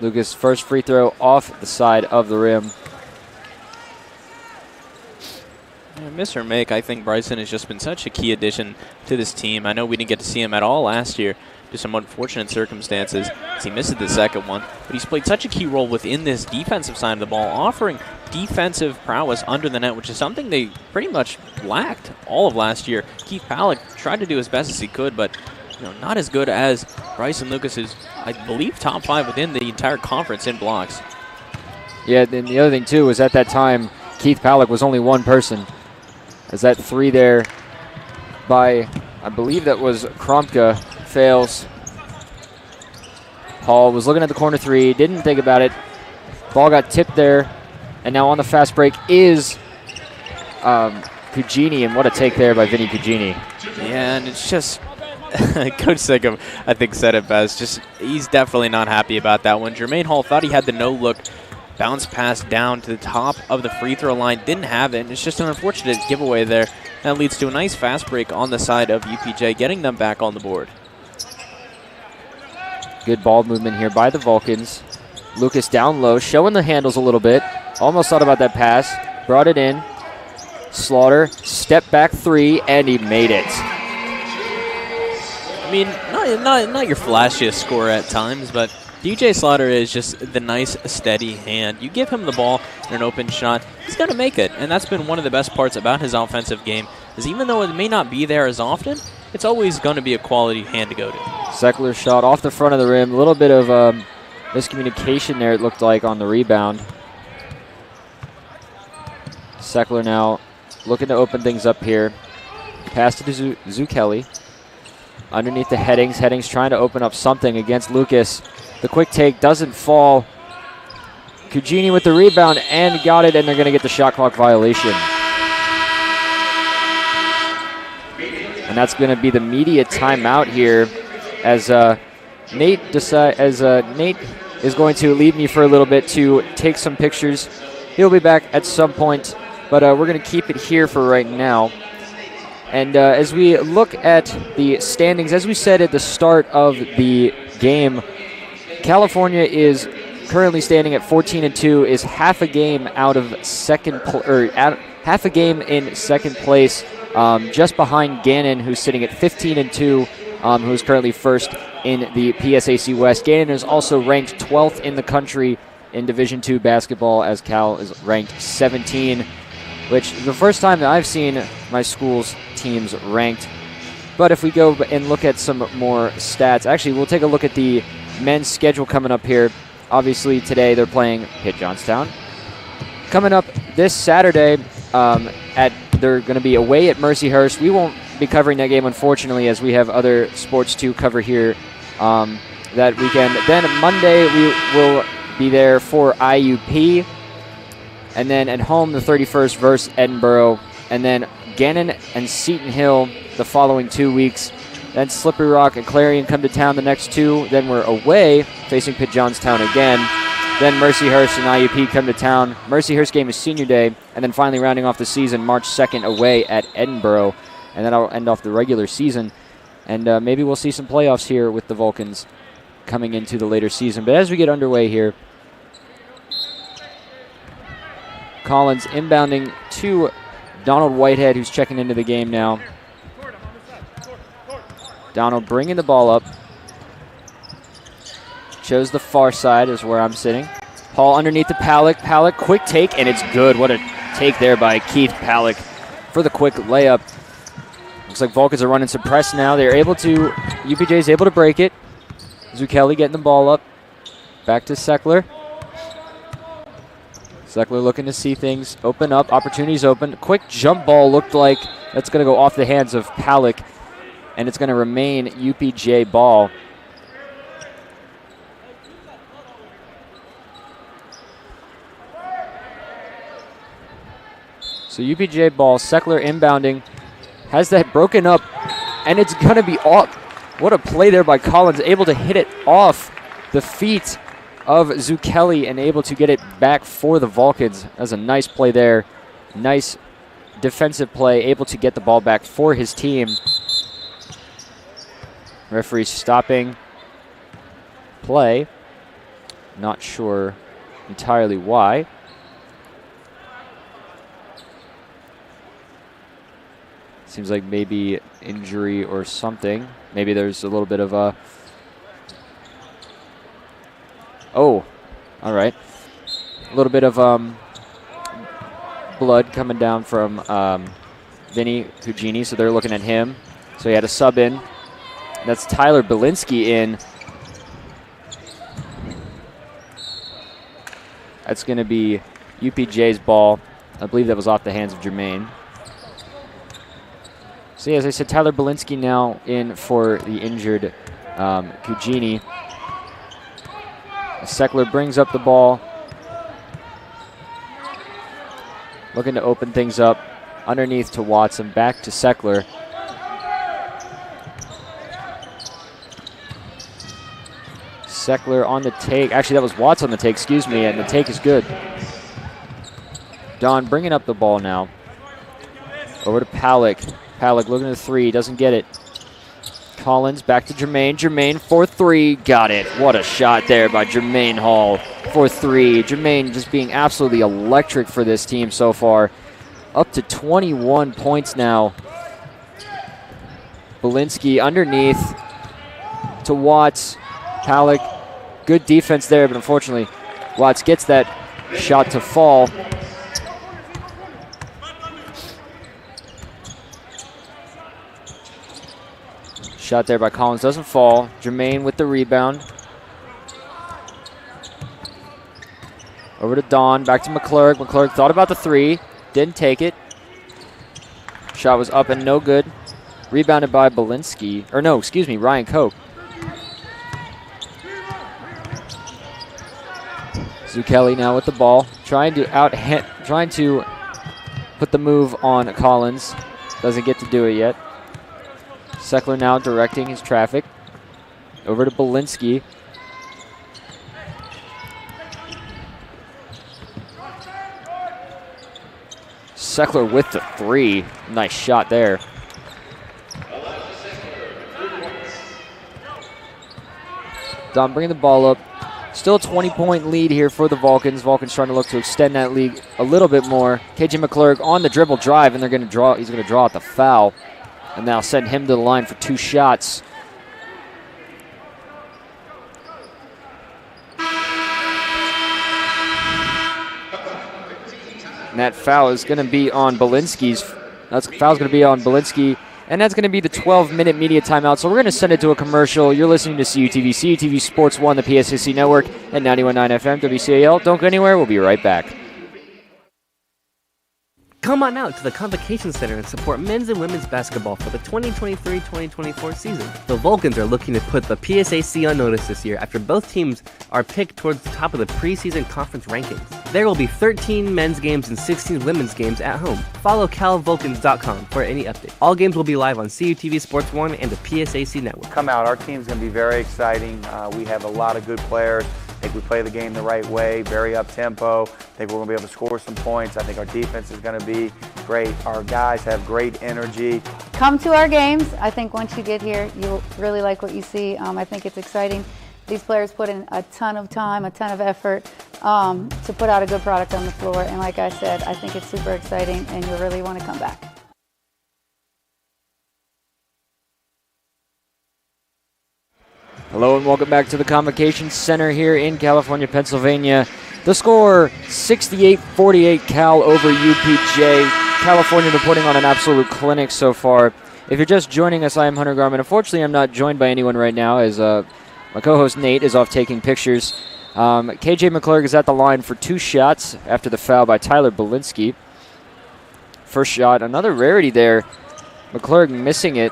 Speaker 1: Lucas' first free throw off the side of the rim.
Speaker 2: Yeah, miss or make, I think Bryson has just been such a key addition to this team. I know we didn't get to see him at all last year due to some unfortunate circumstances as he missed the second one. But he's played such a key role within this defensive side of the ball, offering defensive prowess under the net, which is something they pretty much lacked all of last year. Keith Palak tried to do as best as he could, but not as good as Bryson Lucas, who's, I believe, top 5 within the entire conference in blocks.
Speaker 1: Yeah, and the other thing, too, was at that time, Keith Palak was only one person. As that 3 there by, I believe that was Kromka, fails. Hall was looking at the corner 3, didn't think about it. Ball got tipped there, and now on the fast break is Cugini, and what a take there by Vinny Cugini.
Speaker 2: Yeah, and it's just, Coach Sikkim, I think, said it best. Just, he's definitely not happy about that one. Jermaine Hall thought he had the no-look bounce pass down to the top of the free throw line. Didn't have it, and it's just an unfortunate giveaway there. That leads to a nice fast break on the side of UPJ, getting them back on the board.
Speaker 1: Good ball movement here by the Vulcans. Lucas down low, showing the handles a little bit. Almost thought about that pass. Brought it in. Slaughter, step back 3, and he made it.
Speaker 2: I mean, not your flashiest scorer at times, but DJ Slaughter is just the nice, steady hand. You give him the ball in an open shot, he's going to make it. And that's been one of the best parts about his offensive game, is even though it may not be there as often, it's always going to be a quality hand to go to.
Speaker 1: Seckler shot off the front of the rim. A little bit of miscommunication there, it looked like, on the rebound. Seckler now looking to open things up here. Pass to Zucchelli. Underneath the Headings. Headings trying to open up something against Lucas. The quick take doesn't fall. Cugini with the rebound and got it, and they're going to get the shot clock violation. And that's going to be the media timeout here as Nate is going to leave me for a little bit to take some pictures. He'll be back at some point, but we're going to keep it here for right now. And as we look at the standings, as we said at the start of the game, California is currently standing at 14-2, is half a game out of half a game in second place, just behind Gannon, who's sitting at 15-2, who's currently first in the PSAC West. Gannon is also ranked 12th in the country in Division II basketball, as Cal is ranked 17, which is the first time that I've seen my school's teams ranked. But if we go and look at some more stats, actually we'll take a look at the men's schedule coming up here. Obviously today they're playing Pitt-Johnstown. Coming up this Saturday, they're going to be away at Mercyhurst. We won't be covering that game, unfortunately, as we have other sports to cover here that weekend. Then Monday we will be there for IUP. And then at home, the 31st versus Edinburgh. And then Gannon and Seton Hill the following 2 weeks. Then Slippery Rock and Clarion come to town the next two. Then we're away, facing Pitt-Johnstown again. Then Mercyhurst and IUP come to town. Mercyhurst game is senior day. And then finally rounding off the season, March 2nd away at Edinburgh. And then I'll end off the regular season. And maybe we'll see some playoffs here with the Vulcans coming into the later season. But as we get underway here, Collins inbounding to Donald Whitehead, who's checking into the game now. Donald bringing the ball up. Shows the far side is where I'm sitting. Paul underneath the Palick. Palick, quick take, and it's good. What a take there by Keith Palick for the quick layup. Looks like Vulcans are running some press now. They're able to, UPJ is able to break it. Zucchelli getting the ball up. Back to Seckler. Seckler looking to see things open up. Opportunities open. Quick jump ball looked like that's going to go off the hands of Palick, and it's going to remain UPJ ball. So UPJ ball. Seckler inbounding. Has that broken up, and it's going to be off. What a play there by Collins. Able to hit it off the feet of Zucchelli and able to get it back for the Vulcans. That was a nice play there. Nice defensive play, able to get the ball back for his team. Referee stopping play. Not sure entirely why. Seems like maybe injury or something. Maybe there's a little bit of a... Oh, all right. A little bit of blood coming down from Vinny Cugini, so they're looking at him. So he had a sub in. That's Tyler Belinsky in. That's going to be UPJ's ball. I believe that was off the hands of Jermaine. So yeah, as I said, Tyler Belinsky now in for the injured Cugini. Seckler brings up the ball. Looking to open things up. Underneath to Watson. Back to Seckler. Seckler on the take. Actually, that was Watts on the take, excuse me, and the take is good. Don bringing up the ball now. Over to Palick. Palick looking at the three. Doesn't get it. Collins back to Jermaine. Jermaine for three. Got it. What a shot there by Jermaine Hall for three. Jermaine just being absolutely electric for this team so far. Up to 21 points now. Belinsky underneath to Watts. Palick. Good defense there, but unfortunately Watts gets that shot to fall. Shot there by Collins doesn't fall. Jermaine with the rebound. Over to Don, back to McClurg. McClurg thought about the three, didn't take it. Shot was up and no good. Rebounded by Belinsky, or no, excuse me, Ryan Koch. Zucchelli now with the ball, trying to put the move on Collins. Doesn't get to do it yet. Seckler now directing his traffic. Over to Belinsky. Seckler with the 3. Nice shot there. Don bringing the ball up. Still a 20-point lead here for the Vulcans. Vulcans trying to look to extend that lead a little bit more. KJ McClurg on the dribble drive, and they're going to draw. He's going to draw out the foul, and now send him to the line for 2 shots. And that foul is going to be on Belinsky's. Foul's going to be on Belinsky, and that's going to be the 12-minute media timeout. So we're going to send it to a commercial. You're listening to CUTV, CUTV Sports 1, the PSAC Network, at 91.9 FM, WCAL. Don't go anywhere. We'll be right back.
Speaker 6: Come on out to the Convocation Center and support men's and women's basketball for the 2023-2024 season. The Vulcans are looking to put the PSAC on notice this year after both teams are picked towards the top of the preseason conference rankings. There will be 13 men's games and 16 women's games at home. Follow calvulcans.com for any update. All games will be live on CUTV Sports 1 and the PSAC Network.
Speaker 7: Come out. Our team's going to be very exciting. We have a lot of good players. I think we play the game the right way, very up-tempo. I think we're going to be able to score some points. I think our defense is going to be great. Our guys have great energy.
Speaker 8: Come to our games. I think once you get here, you'll really like what you see. I think it's exciting. These players put in a ton of time, a ton of effort to put out a good product on the floor. And like I said, I think it's super exciting, and you'll really want to come back.
Speaker 1: Hello and welcome back to the Convocation Center here in California, Pennsylvania. The score, 68-48 Cal over UPJ. California been putting on an absolute clinic so far. If you're just joining us, I am Hunter Garman. Unfortunately, I'm not joined by anyone right now as my co-host Nate is off taking pictures. KJ McClurg is at the line for 2 shots after the foul by Tyler Belinsky. First shot, another rarity there. McClurg missing it.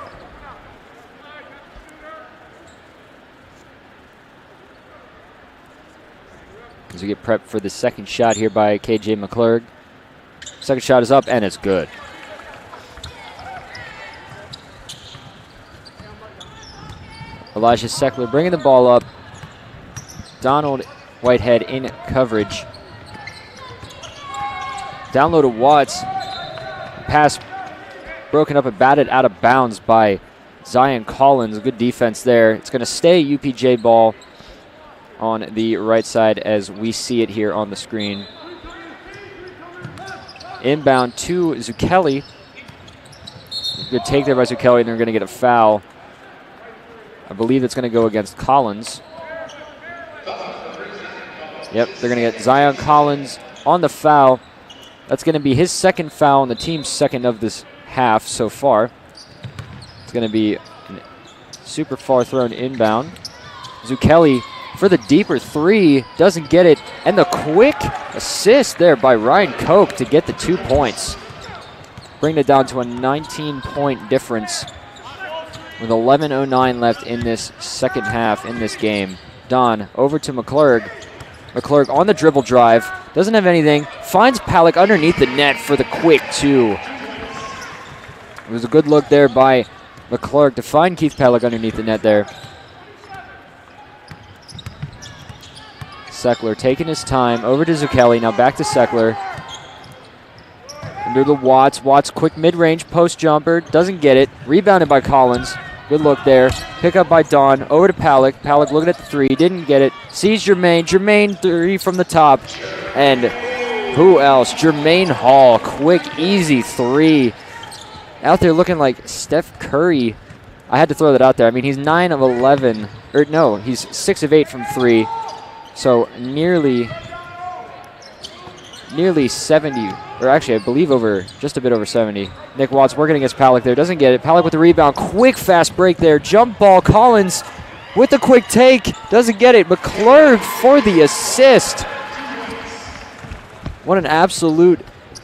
Speaker 1: As we get prepped for the second shot here by KJ McClurg. Second shot is up, and it's good. Elijah Seckler bringing the ball up. Donald Whitehead in coverage. Down low to Watts. Pass broken up and batted out of bounds by Zion Collins. Good defense there. It's going to stay UPJ ball on the right side as we see it here on the screen. Inbound to Zucchelli. Good take there by Zucchelli, and they're going to get a foul. I believe it's going to go against Collins. Yep, they're going to get Zion Collins on the foul. That's going to be his second foul and the team's second of this half so far. It's going to be a super far thrown inbound. Zucchelli for the deeper 3, doesn't get it, and the quick assist there by Ryan Koch to get the 2 points. Bring it down to a 19-point difference with 11:09 left in this second half in this game. Don over to McClurg. McClurg on the dribble drive, doesn't have anything, finds Palick underneath the net for the quick 2. It was a good look there by McClurg to find Keith Palick underneath the net there. Seckler taking his time, over to Zucchelli, now back to Seckler. Under the Watts, Watts quick mid-range post jumper, doesn't get it, rebounded by Collins. Good look there, pick up by Don, over to Palick. Palick looking at the 3, didn't get it, sees Jermaine, Jermaine 3 from the top, and who else? Jermaine Hall, quick, easy 3. Out there looking like Steph Curry. I had to throw that out there. I mean, he's 9 of 11, or no, he's 6 of 8 from 3. So nearly 70, or actually I believe just a bit over 70. Nick Watts working against Palick there, doesn't get it. Palick with the rebound, quick fast break there, jump ball, Collins with the quick take, doesn't get it. McClurg for the assist. What an absolute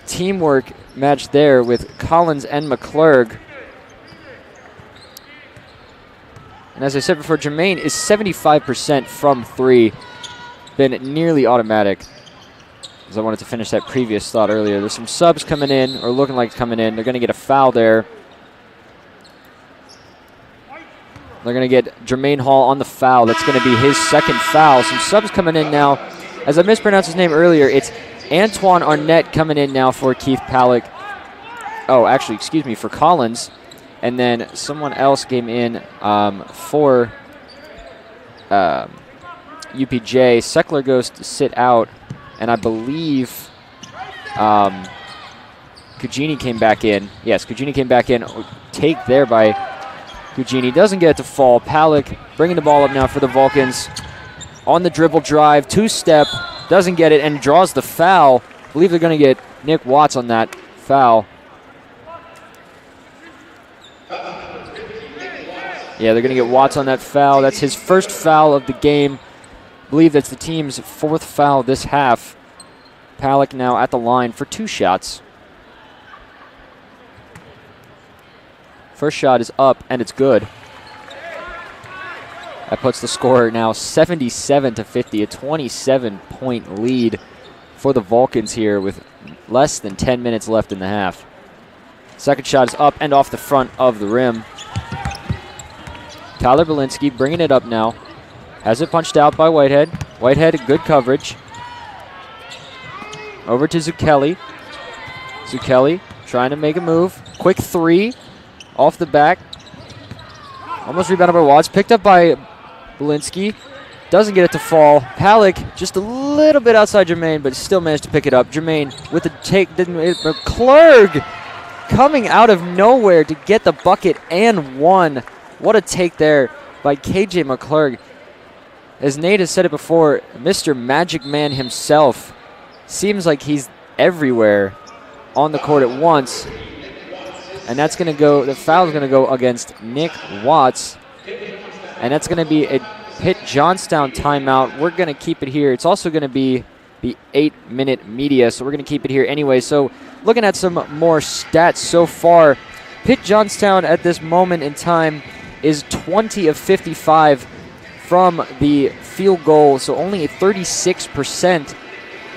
Speaker 1: teamwork match there with Collins and McClurg. And as I said before, Jermaine is 75% from 3. Been nearly automatic, as I wanted to finish that previous thought earlier. There's some subs coming in, or looking like coming in. They're going to get a foul there. They're going to get Jermaine Hall on the foul. That's going to be his second foul. Some subs coming in now. As I mispronounced his name earlier, it's Antoine Arnett coming in now for Keith Palak. Oh, actually, excuse me, for Collins. And then someone else came in for UPJ. Seckler goes to sit out, and I believe Cugini came back in. Yes, Cugini came back in. Take there by Cugini. Doesn't get it to fall. Palak bringing the ball up now for the Vulcans. On the dribble drive, two-step. Doesn't get it and draws the foul. I believe they're going to get Nick Watts on that foul. Yeah, they're going to get Watts on that foul. That's his first foul of the game. I believe that's the team's fourth foul this half. Palak now at the line for 2 shots. First shot is up, and it's good. That puts the score now 77-50, a 27-point lead for the Vulcans here with less than 10 minutes left in the half. Second shot is up and off the front of the rim. Tyler Belinsky bringing it up now. Has it punched out by Whitehead. Whitehead, good coverage. Over to Zucchelli. Zucchelli trying to make a move. Quick 3. Off the back. Almost rebounded by Watts. Picked up by Belinsky. Doesn't get it to fall. Palak just a little bit outside Jermaine, but still managed to pick it up. Jermaine with the take. McClurg coming out of nowhere to get the bucket and one. What a take there by KJ McClurg. As Nate has said it before, Mr. Magic Man himself seems like he's everywhere on the court at once. And that's going to go, the foul is going to go against Nick Watts. And that's going to be a Pitt-Johnstown timeout. We're going to keep it here. It's also going to be the 8-minute media, so we're going to keep it here anyway. So looking at some more stats so far, Pitt-Johnstown at this moment in time is 20 of 55 from the field goal, so only a 36%.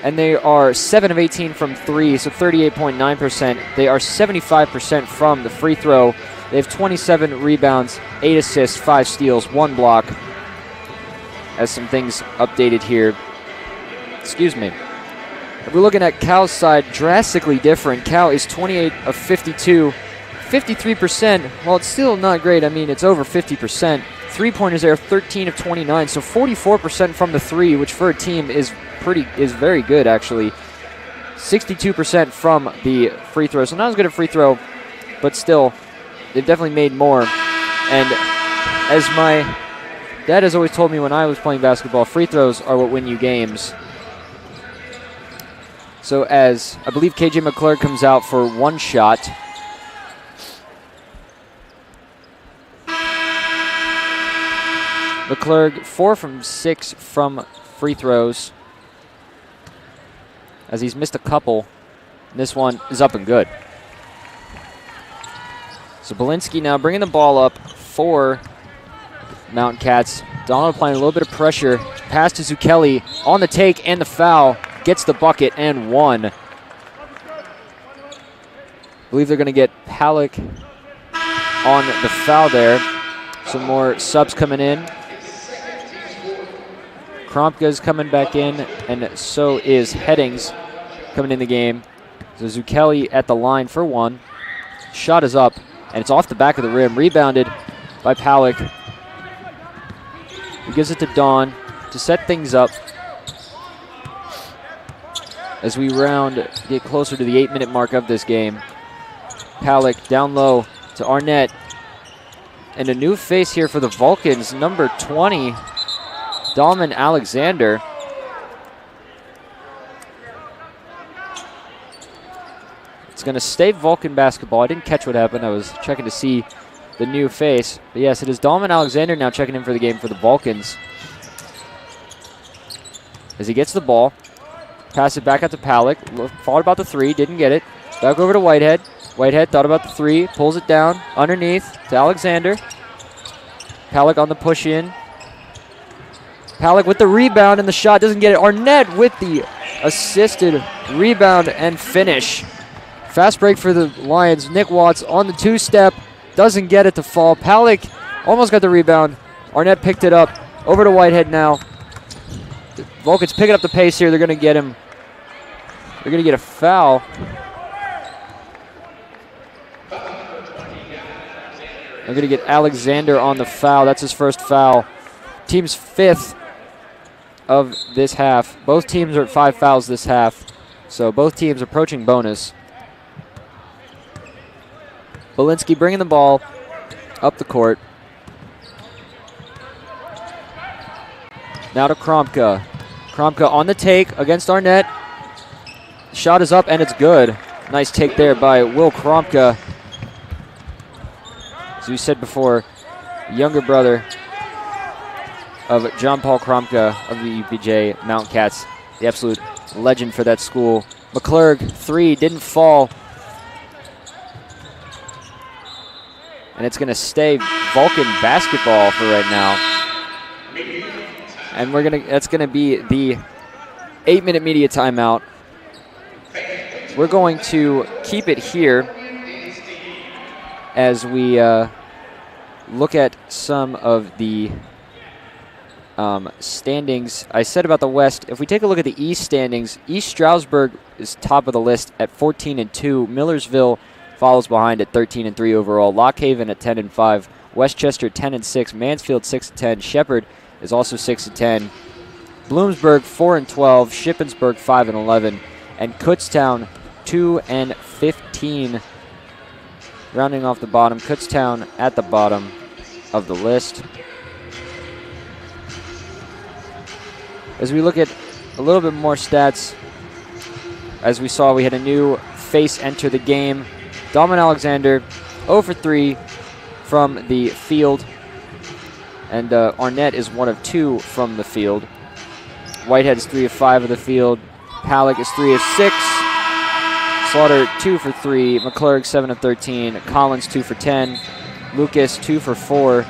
Speaker 1: And they are 7 of 18 from 3, so 38.9%. They are 75% from the free throw. They have 27 rebounds, 8 assists, 5 steals, 1 block. As some things updated here. Excuse me. If we're looking at Cal's side, drastically different. Cal is 28 of 52, 53%. Well, it's still not great. I mean, it's over 50%. Three-pointers there, 13 of 29, so 44% from the 3, which for a team is very good, actually. 62% from the free throw, so not as good at free throw, but still, they've definitely made more. And as my dad has always told me when I was playing basketball, free throws are what win you games. So as I believe KJ McClurg comes out for 1 shot. McClurg 4 from 6 from free throws, as he's missed a couple. This one is up and good. So Belinsky now bringing the ball up for Mountain Cats. Donald applying a little bit of pressure. Pass to Zucchelli on the take and the foul. Gets the bucket and 1. I believe they're going to get Palak on the foul there. Some more subs coming in. Krompka's coming back in, and so is Headings coming in the game. So Zucchelli at the line for 1. Shot is up, and it's off the back of the rim. Rebounded by Palak. He gives it to Don to set things up as we get closer to the 8-minute mark of this game. Palak down low to Arnett. And a new face here for the Vulcans, number 20, Dalman Alexander. It's going to stay Vulcan basketball. I didn't catch what happened. I was checking to see the new face. But yes, it is Dalman Alexander now checking in for the game for the Vulcans. As he gets the ball, pass it back out to Palak. Thought about the 3, didn't get it. Back over to Whitehead. Whitehead thought about the 3, pulls it down underneath to Alexander. Palak on the push in. Palak with the rebound and the shot, doesn't get it. Arnett with the assisted rebound and finish. Fast break for the Lions. Nick Watts on the 2-step, doesn't get it to fall. Palak Almost got the rebound. Arnett picked it up. Over to Whitehead now. The Vulcans picking up the pace here. They're going to get him. They're going to get a foul. They're going to get Alexander on the foul. That's his first foul. Team's 5th of this half. Both teams are at 5 fouls this half. So both teams approaching bonus. Belinsky bringing the ball up the court. Now to Kromka. Kromka on the take against Arnett. Shot is up and it's good. Nice take there by Will Kromka. As we said before, younger brother of John Paul Kromka of the UPJ Mountain Cats. The absolute legend for that school. McClurg, 3, didn't fall. And it's going to stay Vulcan basketball for right now. And that's going to be the 8-minute media timeout. We're going to keep it here as we look at some of the standings. I said about the West, if we take a look at the East standings, East Stroudsburg is top of the list at 14-2. Millersville follows behind at 13-3 overall. Lock Haven at 10-5. Westchester 10-6. Mansfield 6-10. Shepherd is also 6-10. Bloomsburg 4-12. Shippensburg 5-11. And Kutztown 2-15. Rounding off the bottom, Kutztown at the bottom of the list. As we look at a little bit more stats, as we saw, we had a new face enter the game. Dalman Alexander 0 for 3 from the field. And Arnett is 1 of 2 from the field. Whitehead is 3 of 5 of the field. Palak is 3 of 6. Slaughter 2 for 3. McClurg 7 of 13. Collins 2 for 10. Lucas 2 for 4.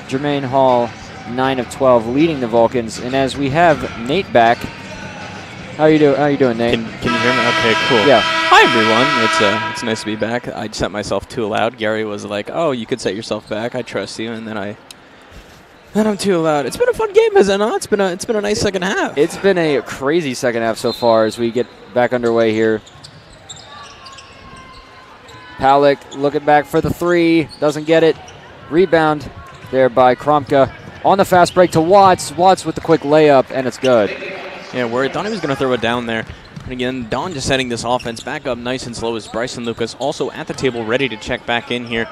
Speaker 1: Jermaine Hall 9 of 12, leading the Vulcans. And as we have Nate back, how are you doing, Nate?
Speaker 2: Can you hear me? Okay, cool.
Speaker 1: Yeah.
Speaker 2: Hi everyone. It's nice to be back. I set myself too loud. Gary was like, "Oh, you could set yourself back. I trust you." And then I'm too loud. It's been a fun game, has it not? It's been a nice second half.
Speaker 1: It's been a crazy second half so far as we get back underway here. Palak looking back for the 3, doesn't get it. Rebound there by Kromka. On the fast break to Watts. Watts with the quick layup, and it's good.
Speaker 2: Yeah, worried. Thought he was going to throw it down there. And again, Don just setting this offense back up nice and slow as Bryson Lucas also at the table ready to check back in here.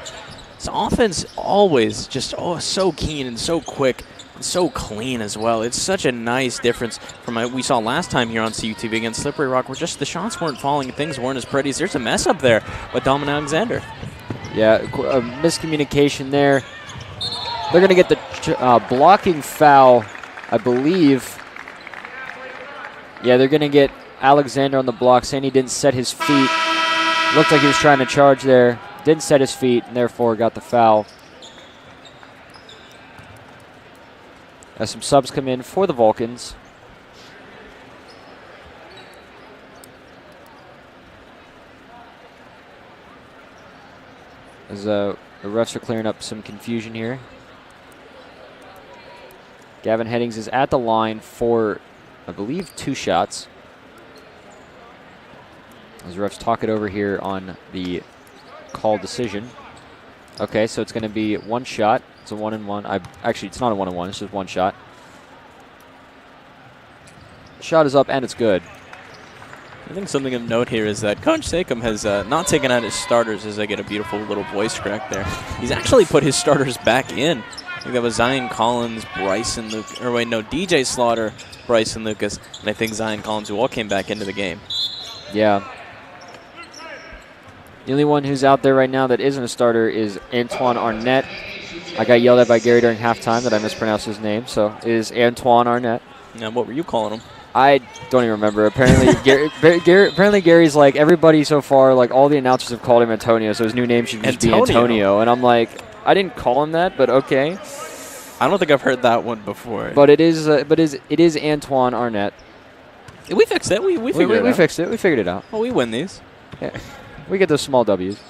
Speaker 2: This offense always just so keen and so quick and so clean as well. It's such a nice difference from what we saw last time here on CUTV against Slippery Rock, where just the shots weren't falling and things weren't as pretty. There's a mess up there with Dalman Alexander.
Speaker 1: Yeah, a miscommunication there. They're going to get the blocking foul, I believe. Yeah, they're going to get Alexander on the block, saying he didn't set his feet. Looked like he was trying to charge there. Didn't set his feet, and therefore got the foul. As some subs come in for the Vulcans. As the refs are clearing up some confusion here. Gavin Headings is at the line for, I believe, 2 shots. As the refs talk it over here on the call decision. Okay, so it's going to be 1 shot. It's a 1-and-1. Actually, it's not a 1-and-1. It's just 1 shot. Shot is up, and it's good.
Speaker 2: I think something of note here is that Coach Sakum has not taken out his starters, as I get a beautiful little voice crack there. He's actually put his starters back in. I think that was Zion Collins, Bryson Lucas, or wait, no, DJ Slaughter, Bryson Lucas, and I think Zion Collins, who all came back into the game.
Speaker 1: Yeah. The only one who's out there right now that isn't a starter is Antoine Arnett. I got yelled at by Gary during halftime that I mispronounced his name, so it is Antoine Arnett.
Speaker 2: Now, what were you calling him?
Speaker 1: I don't even remember. Apparently, apparently Gary's like, everybody so far, like all the announcers have called him Antonio, so his new name should just be Antonio. And I'm like, I didn't call him that, but okay.
Speaker 2: I don't think I've heard that one before.
Speaker 1: But it is Antoine Arnett.
Speaker 2: We fixed it. We figured it out.
Speaker 1: We fixed it. We figured it out.
Speaker 2: Well, we win these.
Speaker 1: Yeah. We get those small W's.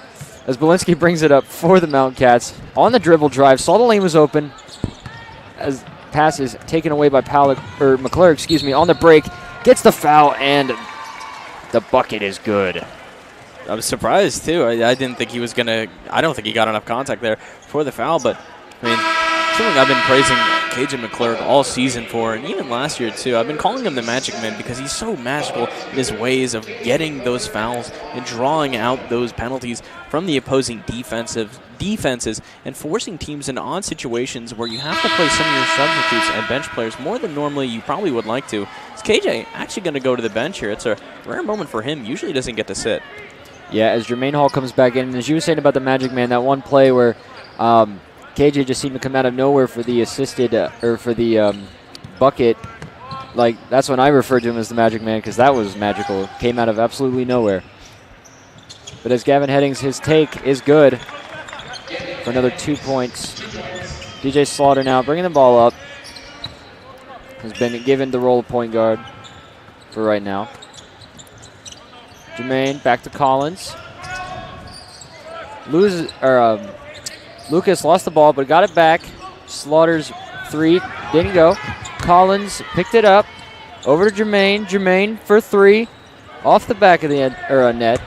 Speaker 1: as Belinsky brings it up for the Mountain Cats. On the dribble drive, saw the lane was open. As pass is taken away by McClure, on the break. Gets the foul, and the bucket is good.
Speaker 2: I was surprised, too. I didn't think he was going to – I don't think he got enough contact there for the foul, but, I mean, something I've been praising KJ McClure all season for, and even last year, too. I've been calling him the Magic Man because he's so magical in his ways of getting those fouls and drawing out those penalties from the opposing defenses and forcing teams into odd situations where you have to play some of your substitutes and bench players more than normally you probably would like to. Is KJ actually going to go to the bench here? It's a rare moment for him. Usually doesn't get to sit.
Speaker 1: Yeah, as Jermaine Hall comes back in, and as you were saying about the Magic Man, that one play where KJ just seemed to come out of nowhere for the assisted for the bucket. Like, that's when I referred to him as the Magic Man, because that was magical. Came out of absolutely nowhere. But as Gavin Headings, his take is good for another 2 points. DJ Slaughter now bringing the ball up. Has been given the role of point guard for right now. Jermaine back to Collins. Lucas lost the ball, but got it back. Slaughter's three didn't go. Collins picked it up. Over to Jermaine. Jermaine for three. Off the back of the net.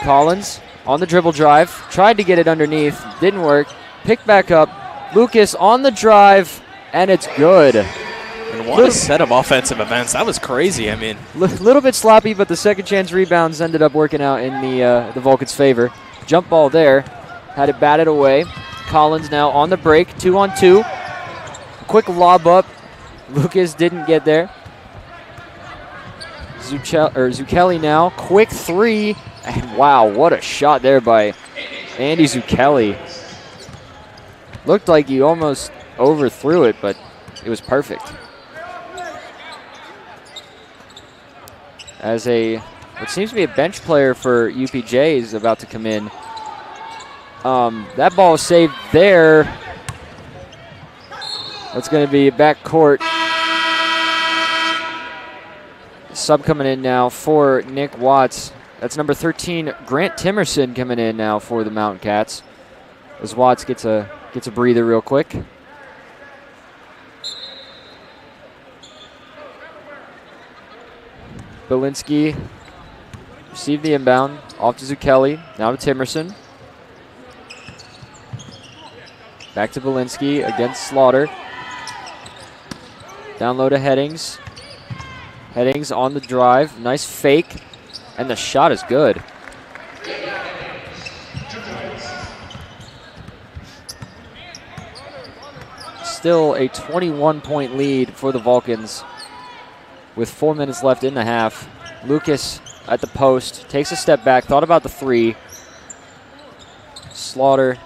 Speaker 1: Collins on the dribble drive. Tried to get it underneath. Didn't work. Picked back up. Lucas on the drive, and it's good.
Speaker 2: And what a set of offensive events. That was crazy. I mean,
Speaker 1: a little bit sloppy, but the second chance rebounds ended up working out in the Vulcans' favor. Jump ball there. Had it batted away. Collins now on the break. 2-on-2. Quick lob up. Lucas didn't get there. Zucchelli now. Quick three. And wow, what a shot there by Andy Zucchelli. Looked like he almost overthrew it, but it was perfect. As what seems to be a bench player for UPJ is about to come in. That ball is saved there. That's going to be back court. Sub coming in now for Nick Watts. That's number 13, Grant Timerson, coming in now for the Mountain Cats. As Watts gets a breather real quick. Belinsky received the inbound. Off to Zucchelli. Now to Timerson. Back to Belinsky against Slaughter. Down low to Headings. Headings on the drive. Nice fake. And the shot is good. Still a 21-point lead for the Vulcans with 4 minutes left in the half. Lucas at the post. Takes a step back. Thought about the three. Slaughter.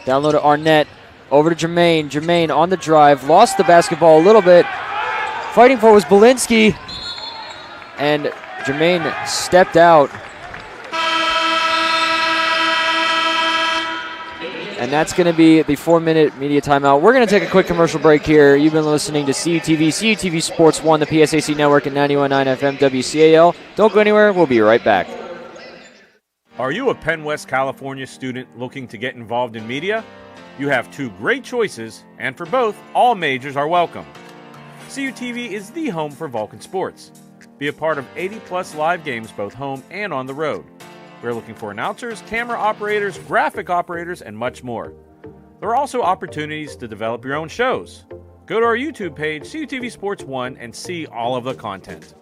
Speaker 1: Down low to Arnett. Over to Jermaine. Jermaine on the drive. Lost the basketball a little bit. Fighting for was Belinsky. And Jermaine stepped out. And that's going to be the 4-minute media timeout. We're going to take a quick commercial break here. You've been listening to CUTV Sports 1, the PSAC Network at 91.9 FM WCAL. Don't go anywhere. We'll be right back.
Speaker 5: Are you a Penn West California student looking to get involved in media? You have two great choices, and for both, all majors are welcome. CUTV is the home for Vulcan sports. Be a part of 80-plus live games both home and on the road. We're looking for announcers, camera operators, graphic operators, and much more. There are also opportunities to develop your own shows. Go to our YouTube page, CUTV Sports 1, and see all of the content.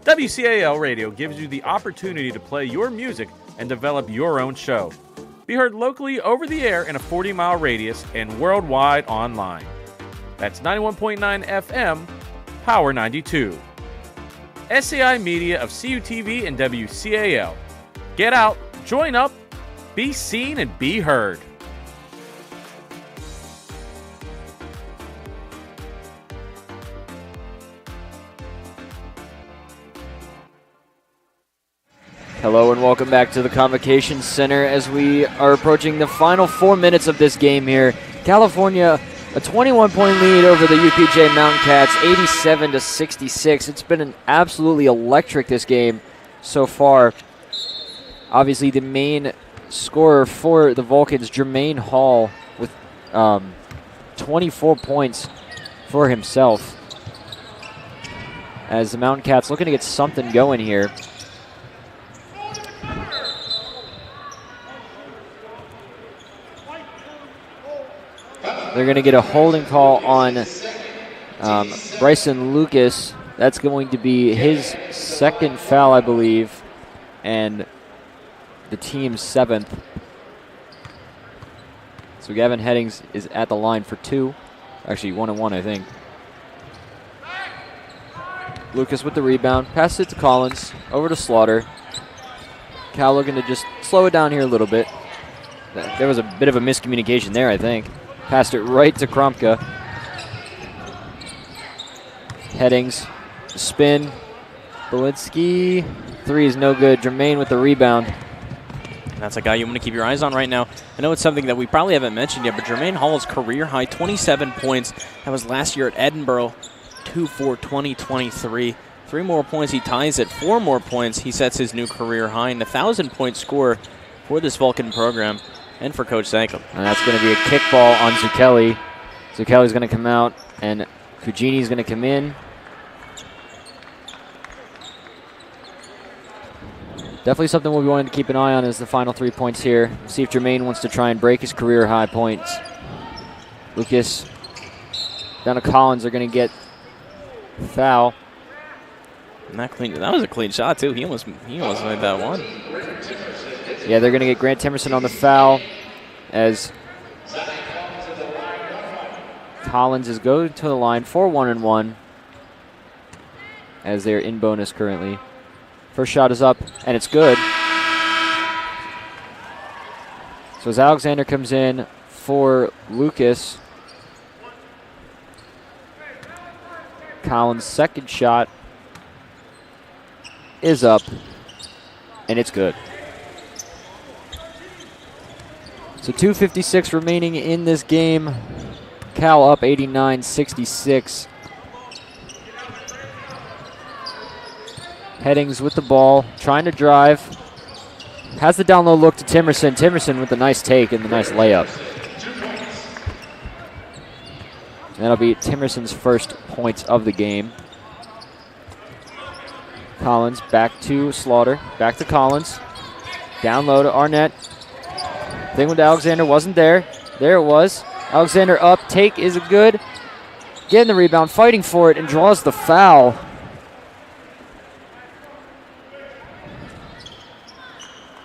Speaker 5: WCAL Radio gives you the opportunity to play your music and develop your own show. Be heard locally over the air in a 40-mile radius and worldwide online. That's 91.9 FM, Power 92. SAI Media of CUTV and WCAL. Get out, join up, be seen, and be heard.
Speaker 1: Hello and welcome back to the Convocation Center as we are approaching the final 4 minutes of this game here. California, a 21-point lead over the UPJ Mountain Cats, 87-66. It's been an absolutely electric this game so far. obviously the main scorer for the Vulcans, Jermaine Hall, with 24 points for himself. As the Mountain Cats looking to get something going here. They're going to get a holding call on Bryson Lucas. That's going to be his second foul, I believe, and the team's 7th. So Gavin Headings is at the line for 2. Actually, 1-1, I think. Lucas with the rebound. Passes it to Collins. Over to Slaughter. Cal looking to just slow it down here a little bit. There was a bit of a miscommunication there, I think. Passed it right to Kromka. Headings. Spin. Belitsky. 3 is no good. Jermaine with the rebound.
Speaker 2: That's a guy you want to keep your eyes on right now. I know it's something that we probably haven't mentioned yet, but Jermaine Hall's career high, 27 points. That was last year at Edinburgh. 2 for 2023. 3 more points, he ties it. 4 more points, he sets his new career high. And a 1,000-point score for this Vulcan program and for Coach Sankum.
Speaker 1: And that's going to be a kickball on Zucchelli. Zucchelli's going to come out, and Cugini's going to come in. Definitely something we'll be wanting to keep an eye on is the final 3 points here. See if Jermaine wants to try and break his career high points. Lucas down to Collins. They're going to get foul.
Speaker 2: And that was a clean shot too. He almost made that one.
Speaker 1: Yeah, they're going to get Grant Timerson on the foul as Collins is going to the line for 1-1 as they're in bonus currently. First shot is up, and it's good. So as Alexander comes in for Lucas, Collins' second shot is up, and it's good. So 2:56 remaining in this game. Cal up 89-66. Headings with the ball, trying to drive. Has the down low look to Timerson. Timerson with a nice take and the nice layup. That'll be Timerson's first points of the game. Collins back to Slaughter. Back to Collins. Down low to Arnett. Thing with Alexander wasn't there. There it was. Alexander up. Take is good. Getting the rebound, fighting for it, and draws the foul.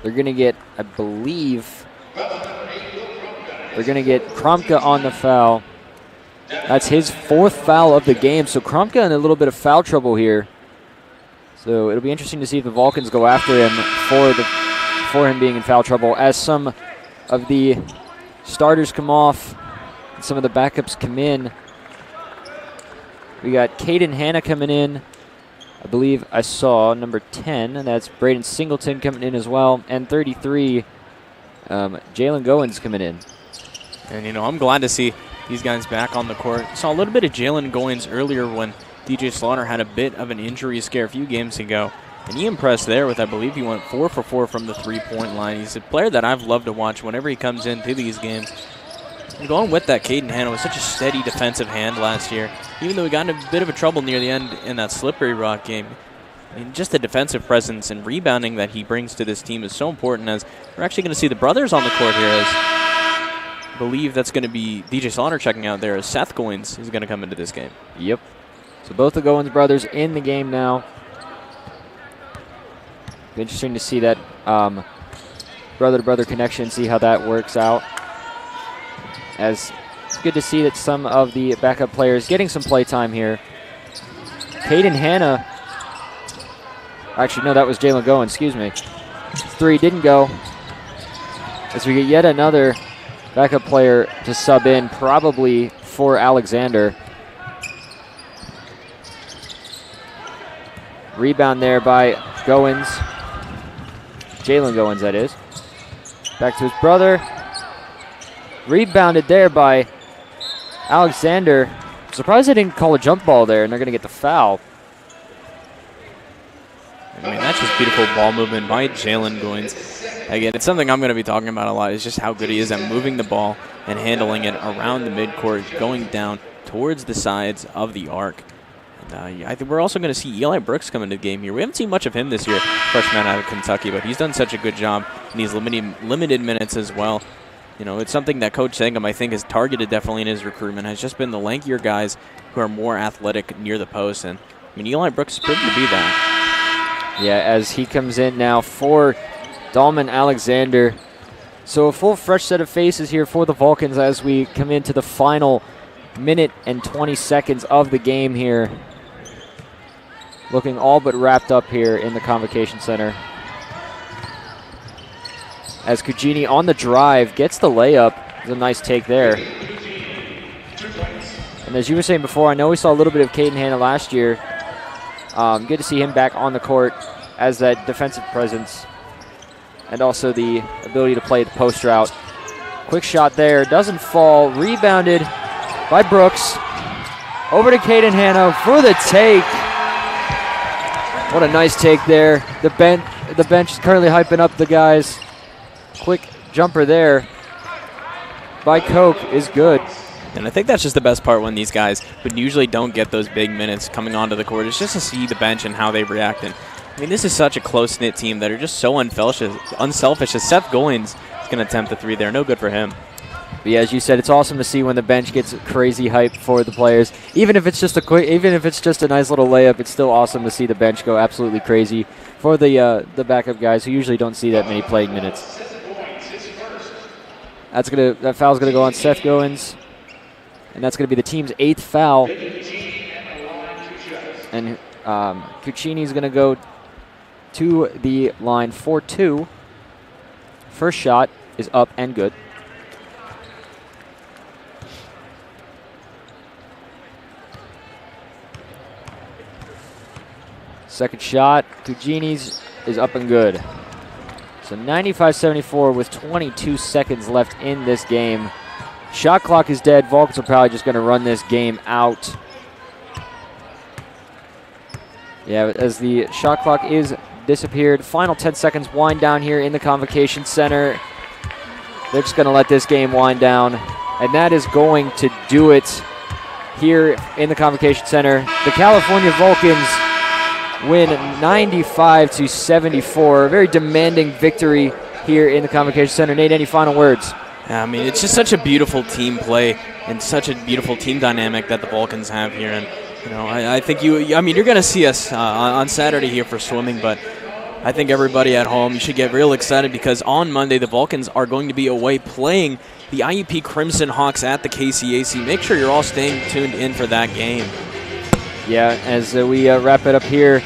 Speaker 1: They're going to get, I believe, they're going to get Kromka on the foul. That's his 4th foul of the game. So Kromka in a little bit of foul trouble here. So it'll be interesting to see if the Vulcans go after him for him being in foul trouble. As some of the starters come off, and some of the backups come in. We got Caden Hanna coming in. I believe I saw number 10, and that's Braden Singleton coming in as well, and 33, Jalen Goins coming in.
Speaker 2: And, I'm glad to see these guys back on the court. Saw a little bit of Jalen Goins earlier when DJ Slaughter had a bit of an injury scare a few games ago, and he impressed there with, I believe he went 4 for 4 from the three-point line. He's a player that I've loved to watch whenever he comes into these games. And going with that, Caden Hanna was such a steady defensive hand last year. Even though we got in a bit of a trouble near the end in that Slippery Rock game, I mean, just the defensive presence and rebounding that he brings to this team is so important, as we're actually going to see the brothers on the court here. As I believe that's going to be DJ Slaughter checking out there, as Seth Goins is going to come into this game.
Speaker 1: Yep. So both the Goins brothers in the game now. Be interesting to see that brother-to-brother connection, see how that works out. As it's good to see that some of the backup players getting some play time here. Caden Hanna. Actually, no, that was Jalen Goins, excuse me. 3 didn't go. As we get yet another backup player to sub in, probably for Alexander. Rebound there by Goins. Jalen Goins, that is. Back to his brother. Rebounded there by Alexander. Surprised they didn't call a jump ball there, and they're going to get the foul.
Speaker 2: I mean, that's just beautiful ball movement by Jalen Goins. Again, it's something I'm going to be talking about a lot, is just how good he is at moving the ball and handling it around the midcourt, going down towards the sides of the arc. And I think we're also going to see Eli Brooks come into the game here. We haven't seen much of him this year, freshman out of Kentucky, but he's done such a good job in these limited minutes as well. You know, it's something that Coach Sangam, I think, has targeted definitely in his recruitment, has just been the lankier guys who are more athletic near the post. And, I mean, Eli Brooks is proven to be that.
Speaker 1: Yeah, as he comes in now for Dalman Alexander. So a full fresh set of faces here for the Vulcans as we come into the final minute and 20 seconds of the game here. Looking all but wrapped up here in the Convocation Center. As Cugini on the drive gets the layup. It's a nice take there. And as you were saying before, I know we saw a little bit of Caden Hanna last year. Good to see him back on the court as that defensive presence and also the ability to play the post route. Quick shot there, doesn't fall, rebounded by Brooks. Over to Caden Hanna for the take. What a nice take there. The bench is currently hyping up the guys. Quick jumper there by Koch is good.
Speaker 2: And I think that's just the best part when these guys who usually don't get those big minutes coming onto the court is just to see the bench and how they react. And I mean, this is such a close-knit team that are just so unselfish as Seth Goins is going to attempt the three there. No good for him.
Speaker 1: But yeah, as you said, it's awesome to see when the bench gets crazy hype for the players. Even if it's just a nice little layup, it's still awesome to see the bench go absolutely crazy for the backup guys who usually don't see that many playing minutes. That foul's gonna go on Seth Goins, and that's gonna be the team's 8th foul. And Cucini's gonna go to the line for 2. First shot is up and good. Second shot, Cugini's is up and good. So 95-74 with 22 seconds left in this game. Shot clock is dead. Vulcans are probably just going to run this game out. Yeah, as the shot clock is disappeared. Final 10 seconds wind down here in the Convocation Center. They're just going to let this game wind down. And that is going to do it here in the Convocation Center. The California Vulcans win 95-74. A very demanding victory here in the Convocation Center. Nate, any final words?
Speaker 2: Yeah, I mean, it's just such a beautiful team play and such a beautiful team dynamic that the Vulcans have here. And, you know, I think you're going to see us on Saturday here for swimming, but I think everybody at home, you should get real excited because on Monday, the Vulcans are going to be away playing the IUP Crimson Hawks at the KCAC. Make sure you're all staying tuned in for that game.
Speaker 1: Yeah, as we wrap it up here,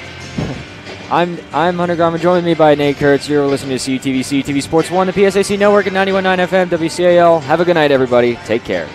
Speaker 1: I'm Hunter Garman, joined with me by Nate Kurtz. You're listening to CUTV Sports 1, the PSAC Network at 91.9 FM, WCAL. Have a good night, everybody. Take care.